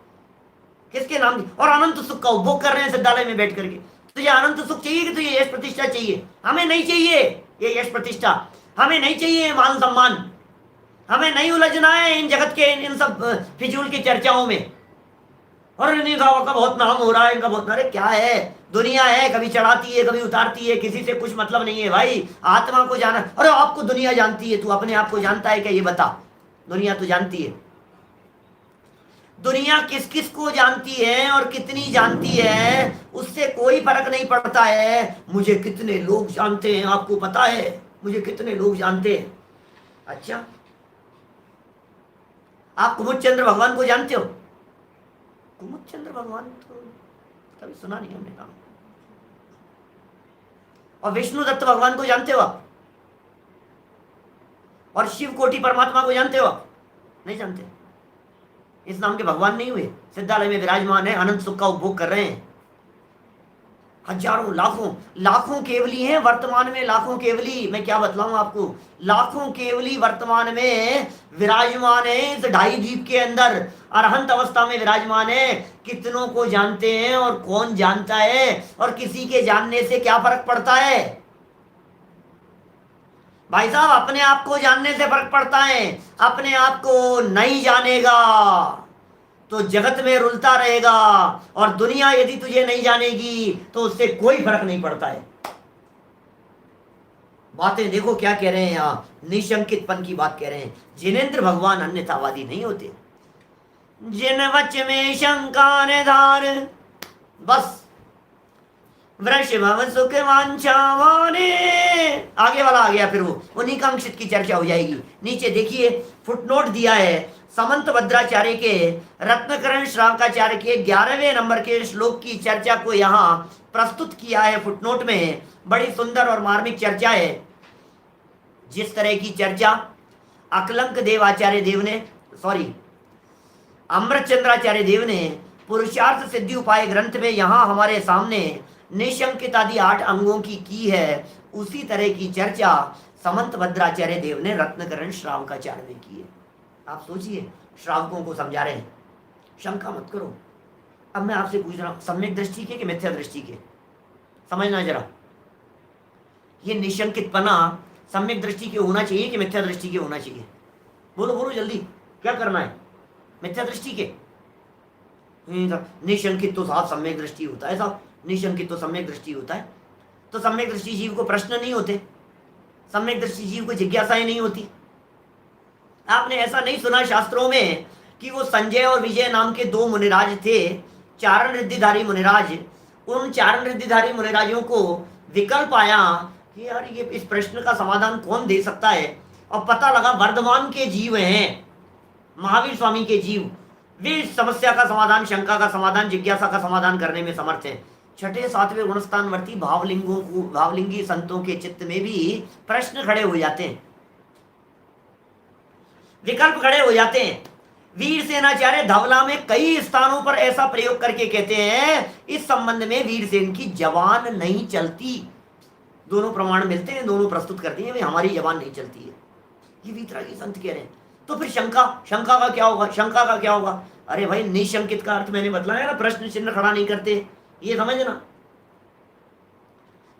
किसके नाम? और अनंत सुख का उपभोग कर रहे हैं सिद्धालय में बैठ करके। तुझे अनंत सुख चाहिए कि तुझे यश प्रतिष्ठा चाहिए? हमें नहीं चाहिए ये यश प्रतिष्ठा, हमें नहीं चाहिए मान सम्मान, हमें नहीं उलझना है इन जगत के इन सब फिजूल की चर्चाओं में। और इन्हीं का बहुत नाम हो रहा है, इनका बहुत। अरे क्या है, दुनिया है, कभी चढ़ाती है कभी उतारती है, किसी से कुछ मतलब नहीं है भाई। आत्मा को जाना। अरे आपको दुनिया जानती है, तू अपने आप को जानता है क्या? ये बता। दुनिया तो जानती है। दुनिया किस किस को जानती है और कितनी जानती है, उससे कोई फर्क नहीं पड़ता है। मुझे कितने लोग जानते हैं आपको पता है? मुझे कितने लोग जानते हैं? अच्छा, आप कुमुदचंद्र भगवान को जानते हो? कुमुदचंद्र भगवान तो कभी सुना नहीं हमने नाम। और विष्णु दत्त भगवान को जानते हो आप? और शिव कोटि परमात्मा को जानते हो आप? नहीं जानते। इस नाम के भगवान नहीं हुए, सिद्धालय में विराजमान है, अनंत सुख का उपभोग कर रहे हैं। हजारों लाखों लाखों केवली हैं वर्तमान में, लाखों केवली। मैं क्या बतलाऊं आपको, लाखों केवली वर्तमान में विराजमान है इस ढाई द्वीप के अंदर, अरहंत अवस्था में विराजमान है। कितनों को जानते हैं और कौन जानता है? और किसी के जानने से क्या फर्क पड़ता है भाई साहब? अपने आप को जानने से फर्क पड़ता है। अपने आप को नहीं जानेगा तो जगत में रुलता रहेगा, और दुनिया यदि तुझे नहीं जानेगी तो उससे कोई फर्क नहीं पड़ता है। बातें देखो क्या कह रहे हैं यहाँ, निशंकितपन की बात कह रहे हैं। जिनेंद्र भगवान अन्यथावादी नहीं होते। जिन वच में शंका ने धार, बस वृषभव सुख वांछावाने, आगे वाला आ गया, फिर वो उन्हीं का अंकित की चर्चा हो जाएगी। नीचे देखिए फुटनोट दिया है समंत भद्राचार्य के रत्नकरण श्रावकाचार्य के 11वें नंबर के श्लोक की चर्चा को यहाँ प्रस्तुत किया है फुटनोट में। बड़ी सुंदर और मार्मिक चर्चा है। जिस तरह की चर्चा अकलंक देव आचार्य देव ने, सॉरी अमृतचंद्राचार्य देव ने पुरुषार्थ सिद्धि उपाय ग्रंथ में यहाँ हमारे सामने निशंकित आदि 8 अंगों की है, उसी तरह की चर्चा समंत भद्राचार्य देव ने रत्नकरण श्रावकाचार्य में की है। आप सोचिए, श्रावकों को समझा रहे हैं, शंका मत करो। अब मैं आपसे पूछ रहा हूं, सम्यक दृष्टि के कि मिथ्या दृष्टि के? समझना जरा, ये निशंकितपना सम्यक दृष्टि के होना चाहिए कि मिथ्या दृष्टि के होना चाहिए? बोलो बोलो जल्दी, क्या करना है? मिथ्या दृष्टि के? निशंकित तो साफ सम्यक दृष्टि होता है साहब, निशंकित तो सम्यक दृष्टि होता है। तो सम्यक दृष्टि जीव को प्रश्न नहीं होते, सम्यक दृष्टि जीव को जिज्ञासाएं नहीं होती। आपने ऐसा नहीं सुना शास्त्रों में कि वो संजय और विजय नाम के दो मुनिराज थे, चारण रिद्धिधारी मुनिराज। उन चारण रिद्धिधारी मुनिराजों को विकल्प आया कि यार ये इस प्रश्न का समाधान कौन दे सकता है, और पता लगा वर्धमान के जीव हैं, महावीर स्वामी के जीव, वे इस समस्या का समाधान, शंका का समाधान, जिज्ञासा का समाधान करने में समर्थ हैं। छठे सातवें गुणस्थानवर्ती भावलिंगी संतों के चित्त में भी प्रश्न खड़े हो जाते हैं, विकल्प खड़े हो जाते हैं। वीर सेनाचार्य धवला में कई स्थानों पर ऐसा प्रयोग करके कहते हैं इस संबंध में वीरसेन की जबान नहीं चलती। दोनों प्रमाण मिलते हैं, दोनों प्रस्तुत करती हैं, हमारी जबान नहीं चलती है, ये वीतरागी संत कह रहे हैं। तो फिर शंका का क्या होगा, शंका का क्या होगा? अरे भाई, निशंकित का अर्थ मैंने बतलाया ना, प्रश्न चिन्ह खड़ा नहीं करते, ये समझना।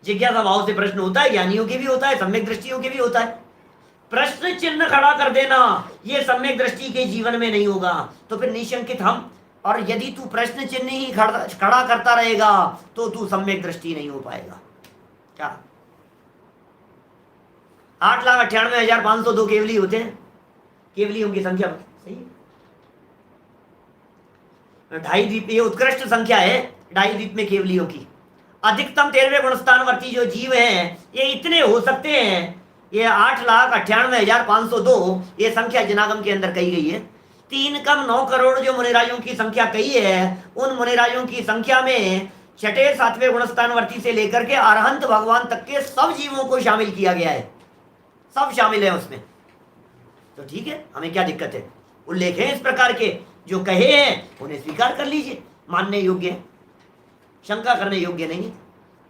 जिज्ञासा भाव से प्रश्न होता है, ज्ञानियों के भी होता है, सम्यक दृष्टियों के भी होता है। प्रश्न चिन्ह खड़ा कर देना ये सम्यक दृष्टि के जीवन में नहीं होगा। तो फिर निशंकित हम, और यदि तू प्रश्न चिन्ह ही खड़ा करता रहेगा तो तू सम्यक दृष्टि नहीं हो पाएगा। क्या 8,98,502 केवली होते हैं, केवलियों की संख्या सही है। 2.5 द्वीप, ये उत्कृष्ट संख्या है 2.5 द्वीप में केवलियों की। अधिकतम 13वें गुणस्थानवर्ती जो जीव हैं ये इतने हो सकते हैं। ये 8,98,502 ये संख्या जनागम के अंदर कही गई है। 3 कम 9 करोड़ जो मुनिराजों की संख्या कही है, उन मुनिराजों की संख्या में छठे सातवें गुणस्थानवर्ती से लेकर के अरहंत भगवान तक के सब जीवों को शामिल किया गया है, सब शामिल है उसमें। तो ठीक है, हमें क्या दिक्कत है? उल्लेख है इस प्रकार के, जो कहे हैं उन्हें स्वीकार कर लीजिए, मानने योग्य है, शंका करने योग्य नहीं है।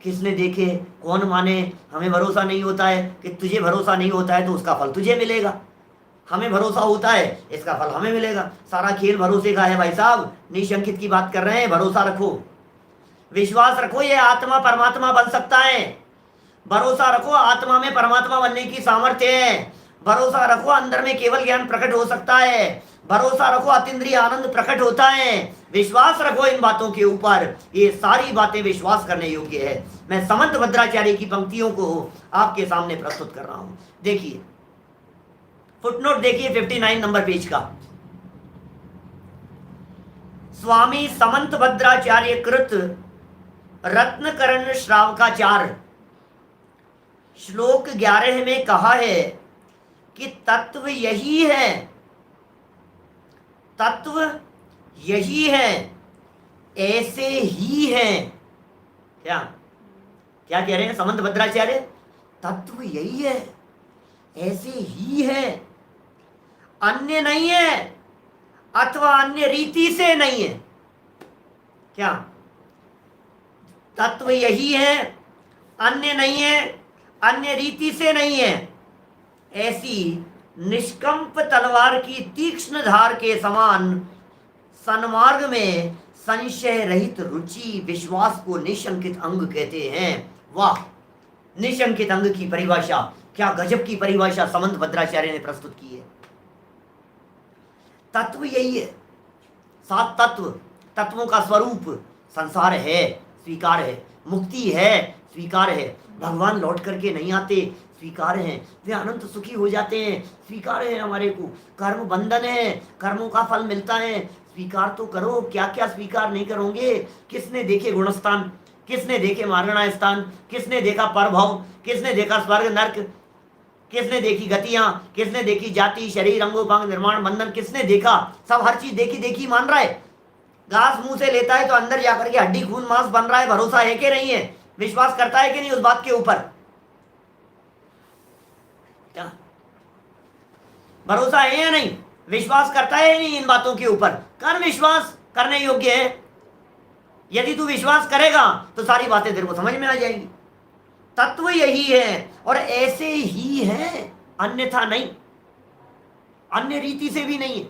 किसने देखे, कौन माने, हमें भरोसा नहीं होता है। कि तुझे भरोसा नहीं होता है तो उसका फल तुझे मिलेगा, हमें भरोसा होता है इसका फल हमें मिलेगा। सारा खेल भरोसे का है भाई साहब। निशंकित की बात कर रहे हैं, भरोसा रखो, विश्वास रखो, ये आत्मा परमात्मा बन सकता है। भरोसा रखो, आत्मा में परमात्मा बनने की सामर्थ्य है। भरोसा रखो, अंदर में केवल ज्ञान प्रकट हो सकता है। भरोसा रखो, अतीन्द्रिय आनंद प्रकट होता है। विश्वास रखो इन बातों के ऊपर, ये सारी बातें विश्वास करने योग्य है। मैं समंत भद्राचार्य की पंक्तियों को आपके सामने प्रस्तुत कर रहा हूं। देखिए फुटनोट देखिए 59 नंबर पेज का। स्वामी समंत भद्राचार्य कृत रत्नकरण श्रावकाचार श्लोक 11 में कहा है कि तत्व यही है, तत्व यही है, ऐसे ही है। क्या क्या कह रहे हैं समंत भद्राचार्य? तत्व यही है, ऐसे ही है, अन्य नहीं है, अथवा अन्य रीति से नहीं है। क्या तत्व यही है, अन्य नहीं है, अन्य रीति से नहीं है। ऐसी निष्कंप तलवार की तीक्ष्ण धार के समान सन्मार्ग में संशय रहित रुचि विश्वास को निशंकित अंग कहते हैं। वाह, निशंकित अंग की परिभाषा, क्या गजब की परिभाषा समंत भद्राचार्य ने प्रस्तुत की है। तत्व यही है, 7 तत्व, तत्वों का स्वरूप संसार है, स्वीकार है, मुक्ति है, स्वीकार है, भगवान लौट करके नहीं आते, स्वीकार है, वे अनंत सुखी हो जाते हैं, स्वीकार है हमारे को, कर्म बंधन है, कर्मों का फल मिलता है, स्वीकार तो करो। क्या क्या स्वीकार नहीं करोगे? किसने देखे गुणस्थान, किसने देखे मारणा स्थान, किसने देखा परभव, किसने देखा स्वर्ग नर्क, किसने देखी गतियां, किसने देखी जाति शरीर अंगोपांग निर्माण बंधन, किसने देखा? सब हर चीज देखी देखी मान रहा है। घास मुंह से लेता है तो अंदर जाकर के हड्डी खून मांस बन रहा है। भरोसा है कि नहीं है? विश्वास करता है कि नहीं उस बात के ऊपर? क्या भरोसा है या नहीं? विश्वास करता है या नहीं इन बातों के ऊपर? कर, विश्वास करने योग्य है। यदि तू विश्वास करेगा तो सारी बातें तेरे को समझ में आ जाएंगी। तत्व यही है और ऐसे ही है, अन्यथा नहीं, अन्य रीति से भी नहीं है।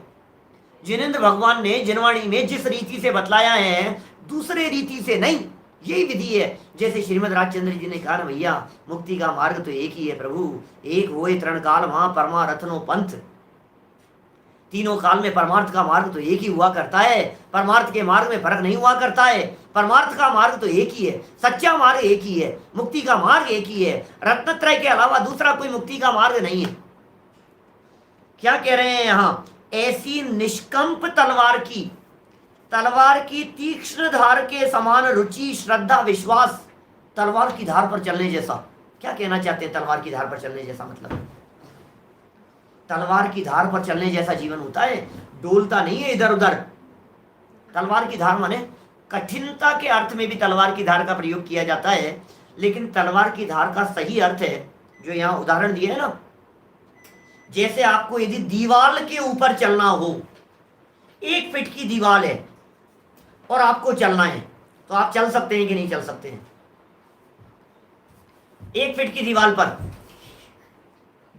जिनेंद्र भगवान ने जिनवाणी में जिस रीति से बतलाया है, दूसरे रीति से नहीं, यही विधि है। जैसे श्रीमद राजचंद्र जी ने कहा ना, भैया मुक्ति का मार्ग तो एक ही है प्रभु, एक होए तृण काल वहां परमारथनो पंथ। तीनों काल में परमार्थ का मार्ग तो एक ही हुआ करता है, परमार्थ के मार्ग में फर्क नहीं हुआ करता है। परमार्थ का मार्ग तो एक ही है, सच्चा मार्ग एक ही है, मुक्ति का मार्ग एक ही है। रत्नत्रय के अलावा दूसरा कोई मुक्ति का मार्ग नहीं है। क्या कह रहे हैं यहाँ ऐसी निष्कंप तलवार की तीक्ष्ण धार के समान रुचि, श्रद्धा, विश्वास, तलवार की धार पर चलने जैसा। क्या कहना चाहते हैं तलवार की धार पर चलने जैसा? मतलब तलवार की धार पर चलने जैसा जीवन होता है, डोलता नहीं है इधर उधर। तलवार की धार माने कठिनता के अर्थ में भी तलवार की धार का प्रयोग किया जाता है, लेकिन तलवार की धार का सही अर्थ है जो यहाँ उदाहरण दिया है ना, जैसे आपको यदि दीवार के ऊपर चलना हो, 1 फीट की दीवार है और आपको चलना है, तो आप चल सकते हैं कि नहीं चल सकते हैं? 1 फीट की दीवार पर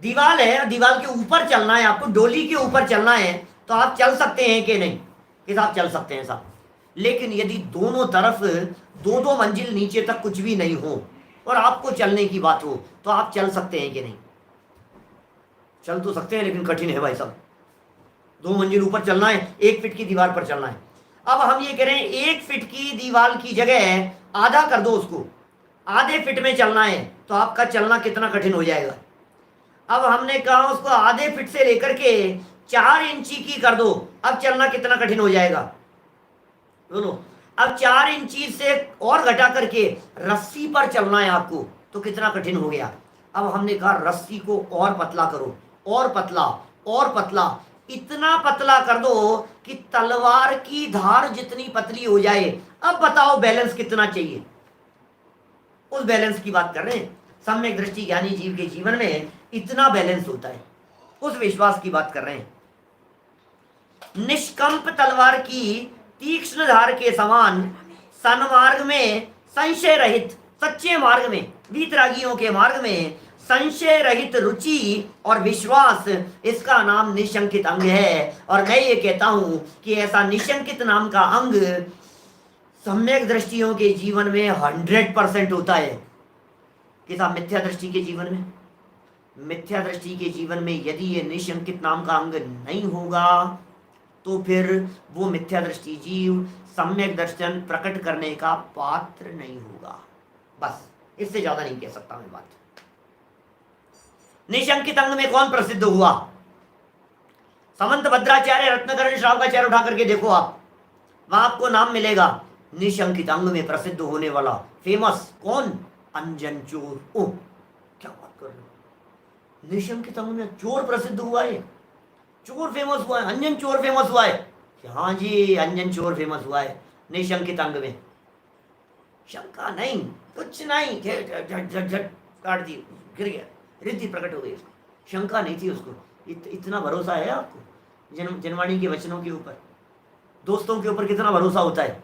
दीवार है, दीवार के ऊपर चलना है, आपको डोली के ऊपर चलना है, तो आप चल सकते हैं कि नहीं? कि साहब चल सकते हैं साहब। लेकिन यदि दोनों तरफ 2-2 मंजिल नीचे तक कुछ भी नहीं हो और आपको चलने की बात हो, तो आप चल सकते हैं कि नहीं? चल तो सकते हैं, लेकिन कठिन है भाई साहब। 2 मंजिल ऊपर चलना है, 1 फीट की दीवार पर चलना है। अब हम ये कह रहे हैं 1 फीट की दीवार की जगह आधा कर दो, उसको आधे फीट में चलना है, तो आपका चलना कितना कठिन हो जाएगा। अब हमने कहा उसको आधे फीट से लेकर के 4 इंची की कर दो, अब चलना कितना कठिन हो जाएगा बोलो। अब 4 इंची से और घटा करके रस्सी पर चलना है आपको, तो कितना कठिन हो गया। अब हमने कहा रस्सी को और पतला करो, और पतला और पतला, इतना पतला कर दो कि तलवार की धार जितनी पतली हो जाए। अब बताओ बैलेंस कितना चाहिए? उस बैलेंस की बात कर रहे हैं। सम्यक दृष्टि ज्ञानी जीव के जीवन में इतना बैलेंस होता है, उस विश्वास की बात कर रहे हैं। निष्कंप तलवार की तीक्ष्ण धार के समान सन्मार्ग में संशय रहित, सच्चे मार्ग में, वीतरागियों के मार्ग में संशय रहित रुचि और विश्वास, इसका नाम निशंकित अंग है। और मैं ये कहता हूं कि ऐसा निशंकित नाम का अंग सम्यक दृष्टियों के जीवन में 100% होता है। कि साहब मिथ्या दृष्टि के जीवन में, मिथ्या दृष्टि के जीवन में यदि ये निशंकित नाम का अंग नहीं होगा, तो फिर वो मिथ्या दृष्टि जीव सम्यक दर्शन प्रकट करने का पात्र नहीं होगा। बस इससे ज्यादा नहीं कह सकता मैं बात। निशंकित अंग में कौन प्रसिद्ध हुआ? समंत भद्राचार्य, रत्नकरण श्रावकाचार्य उठा करके देखो आप, वहां आपको नाम मिलेगा निशंकित अंग में प्रसिद्ध होने वाला फेमस कौन? अंजन चोर। ओह क्या बात कर रहे हो, निशंकित अंग में चोर प्रसिद्ध हुआ है, चोर फेमस हुआ है, अंजन चोर फेमस हुआ है। हाँ जी, अंजन चोर फेमस हुआ है निशंकित अंग में। शंका नहीं, कुछ नहीं, झट काट दी, गिर गया, रिद्धि प्रकट हो गई उसको, शंका नहीं थी उसको। इतना भरोसा है आपको जनवाणी के वचनों के ऊपर? दोस्तों के ऊपर कितना भरोसा होता है?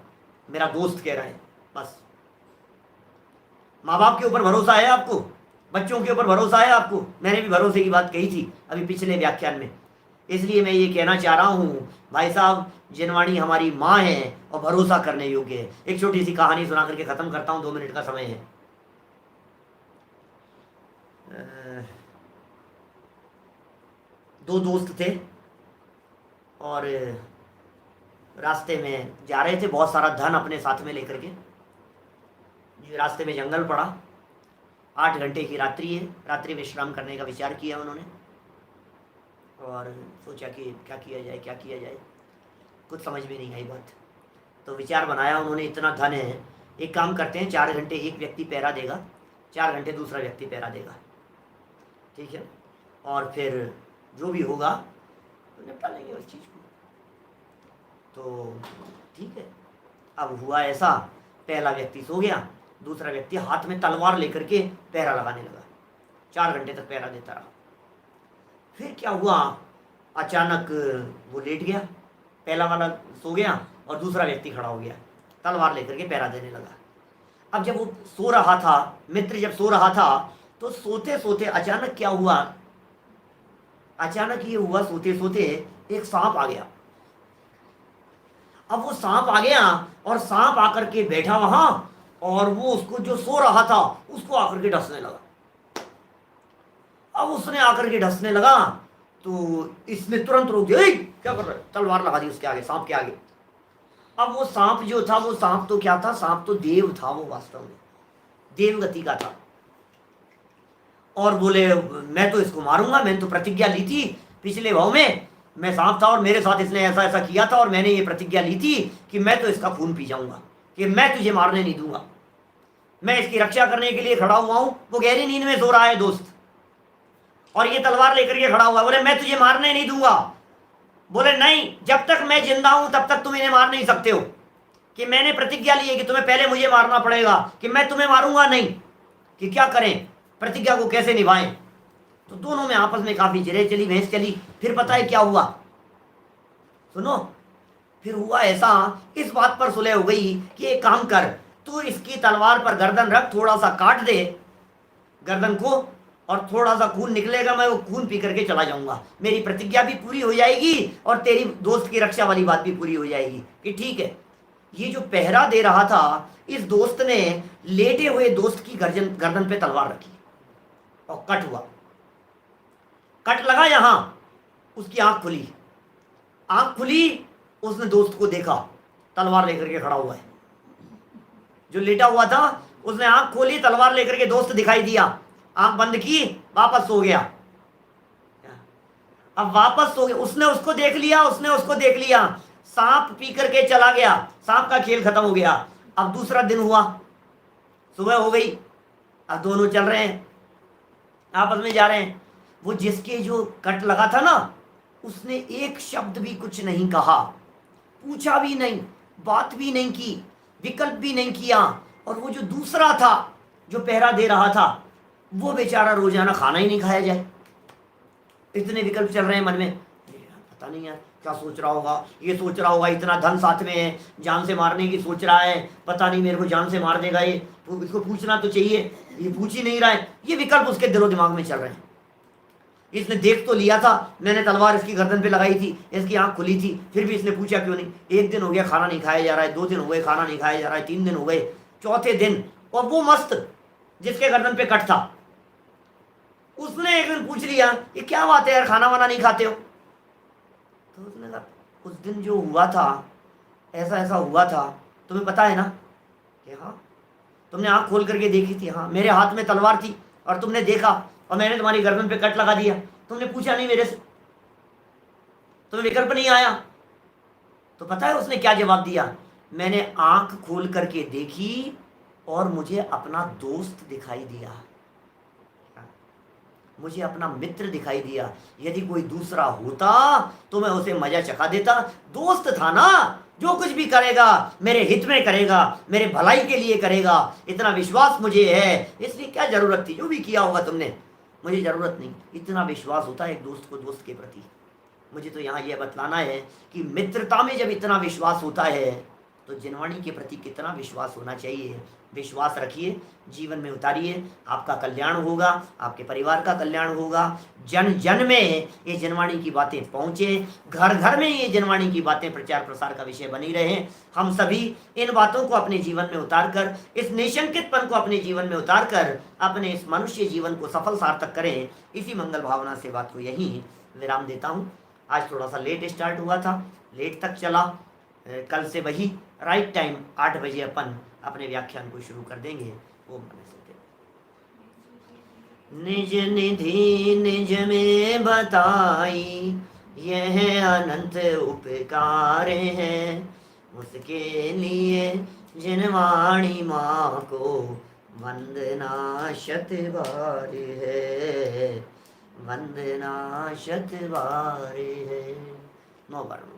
मेरा दोस्त कह रहा है, बस। माँ बाप के ऊपर भरोसा है आपको? बच्चों के ऊपर भरोसा है आपको? मैंने भी भरोसे की बात कही थी अभी पिछले व्याख्यान में, इसलिए मैं ये कहना चाह रहा हूँ भाई साहब, जिनवाणी हमारी माँ है और भरोसा करने योग्य है। एक छोटी सी कहानी सुना करके खत्म करता हूँ, 2 मिनट का समय है। 2 दोस्त थे और रास्ते में जा रहे थे, बहुत सारा धन अपने साथ में लेकर के। रास्ते में जंगल पड़ा, 8 घंटे की रात्रि है, रात्रि विश्राम करने का विचार किया उन्होंने और सोचा कि क्या किया जाए, क्या किया जाए, कुछ समझ में नहीं आई बात। तो विचार बनाया उन्होंने, इतना धन है, एक काम करते हैं, 4 घंटे एक व्यक्ति पहरा देगा, 4 घंटे दूसरा व्यक्ति पहरा देगा, ठीक है, और फिर जो भी होगा तो निपटा लेंगे उस चीज़ को। तो ठीक है। अब हुआ ऐसा, पहला व्यक्ति सो गया, दूसरा व्यक्ति हाथ में तलवार लेकर के पहरा लगाने लगा, 4 घंटे तक पहरा देता रहा। फिर क्या हुआ, अचानक वो लेट गया, पहला वाला सो गया और दूसरा व्यक्ति खड़ा हो गया, तलवार लेकर के पहरा देने लगा। अब जब वो सो रहा था, मित्र जब सो रहा था, तो सोते सोते अचानक क्या हुआ, अचानक ये हुआ, सोते सोते एक सांप आ गया। अब वो सांप आ गया और सांप आकर के बैठा वहां और वो उसको, जो सो रहा था, उसको आकर के डसने लगा। अब उसने आकर के डसने लगा तो इसने तुरंत रोक दिया, क्या कर रहा है, तलवार लगा दी उसके आगे, सांप के आगे। अब वो सांप जो था, वो सांप तो क्या था, सांप तो देव था, वो वास्तव में देवगति का था। और बोले मैं तो इसको मारूंगा, मैंने तो प्रतिज्ञा ली थी पिछले भाव में मैं सांप था और मेरे साथ इसने ऐसा ऐसा किया था और मैंने ये प्रतिज्ञा ली थी कि मैं तो इसका खून पी जाऊंगा, कि मैं तुझे मारने नहीं दूंगा, मैं इसकी रक्षा करने के लिए खड़ा हुआ हूं। वो गहरी नींद में सो रहा है दोस्त, और ये तलवार लेकर के खड़ा हुआ, बोले मैं तुझे मारने नहीं दूंगा। बोले नहीं, जब तक मैं जिंदा हूं तब तक तुम इन्हें मार नहीं सकते हो, कि मैंने प्रतिज्ञा ली है कि तुम्हें पहले मुझे मारना पड़ेगा, कि मैं तुम्हें मारूंगा नहीं, कि क्या करें, प्रतिज्ञा को कैसे निभाएं। तो दोनों में आपस में काफी जिरे चली, भैंस चली। फिर पता है क्या हुआ, सुनो। फिर हुआ ऐसा, इस बात पर सुलह हो गई कि एक काम कर, तू इसकी तलवार पर गर्दन रख, थोड़ा सा काट दे गर्दन को, और थोड़ा सा खून निकलेगा, मैं वो खून पी करके चला जाऊंगा, मेरी प्रतिज्ञा भी पूरी हो जाएगी और तेरी दोस्त की रक्षा वाली बात भी पूरी हो जाएगी। कि ठीक है। ये जो पहरा दे रहा था, इस दोस्त ने लेटे हुए दोस्त की गर्दन पे तलवार रखी और कट हुआ, कट लगा यहां, उसकी आंख खुली, आंख खुली, उसने दोस्त को देखा तलवार लेकर के खड़ा हुआ है। जो लेटा हुआ था उसने आंख खोली, तलवार लेकर के दोस्त दिखाई दिया, आंख बंद की, वापस सो गया। अब वापस सो गया, उसने उसको देख लिया, उसने उसको देख लिया, सांप पी करके चला गया, सांप का खेल खत्म हो गया। अब दूसरा दिन हुआ, सुबह हो गई, अब दोनों चल रहे हैं, आपस में जा रहे हैं। वो जिसके जो कट लगा था ना, उसने एक शब्द भी कुछ नहीं कहा, पूछा भी नहीं, बात भी नहीं की, विकल्प भी नहीं किया। और वो जो दूसरा था जो पहरा दे रहा था, वो बेचारा रोजाना खाना ही नहीं खाया जाए। इतने विकल्प चल रहे हैं मन में, पता नहीं यार क्या सोच रहा होगा, ये सोच रहा होगा इतना धन साथ में है, जान से मारने की सोच रहा है, पता नहीं मेरे को जान से मार देगा ये, इसको पूछना तो चाहिए, ये पूछ ही नहीं रहा है। ये विकल्प उसके दिलो दिमाग में चल रहे हैं। इसने देख तो लिया था, मैंने तलवार इसकी गर्दन पे लगाई थी, इसकी आंख खुली थी, फिर भी इसने पूछा क्यों नहीं। एक दिन हो गया खाना नहीं खाया जा रहा है, 2 दिन हो गए खाना नहीं खाया जा रहा है, 3 दिन हो गए, चौथे दिन, और वो मस्त जिसके गर्दन पे कट था, उसने एक दिन पूछ लिया ये क्या बात है यार, खाना वाना नहीं खाते हो। तो उसने कहा उस दिन जो हुआ था, ऐसा ऐसा हुआ था, तुम्हें पता है ना। कि हाँ। तुमने आंख खोल करके देखी थी, हाँ, मेरे हाथ में तलवार थी और तुमने देखा और मैंने तुम्हारी गर्दन पे कट लगा दिया, तुमने पूछा नहीं मेरे से, तुम्हें विकल्प नहीं आया। तो पता है उसने क्या जवाब दिया, मैंने आंख खोल करके देखी और मुझे अपना दोस्त दिखाई दिया, मुझे अपना मित्र दिखाई दिया। यदि कोई दूसरा होता तो मैं उसे मजा चखा देता, दोस्त था ना, जो कुछ भी करेगा मेरे हित में करेगा, मेरे भलाई के लिए करेगा, इतना विश्वास मुझे है, इसलिए क्या जरूरत थी, जो भी किया होगा तुमने, मुझे जरूरत नहीं। इतना विश्वास होता है एक दोस्त को दोस्त के प्रति। मुझे तो यहाँ यह बतलाना है कि मित्रता में जब इतना विश्वास होता है तो जिनवाणी के प्रति कितना विश्वास होना चाहिए। विश्वास रखिए, जीवन में उतारिए, आपका कल्याण होगा, आपके परिवार का कल्याण होगा, जन जन में ये जनवाणी की बातें पहुँचे, घर घर में ये जनवाणी की बातें प्रचार प्रसार का विषय बनी रहे। हम सभी इन बातों को अपने जीवन में उतार कर, इस निशंकितपन को अपने जीवन में उतार कर अपने इस मनुष्य जीवन को सफल सार्थक करें। इसी मंगल भावना से बात को यहीं विराम देता हूँ। आज थोड़ा सा लेट स्टार्ट हुआ था, लेट तक चला, कल से वही राइट टाइम 8 बजे अपन अपने व्याख्यान को शुरू कर देंगे। ओम नमः शिवाय। निज निधि निज में बताई, यह अनंत उपकार है, उसके लिए जिनवाणी माँ को वंदना शत बार है, वंदना शत बार है। 9 बार।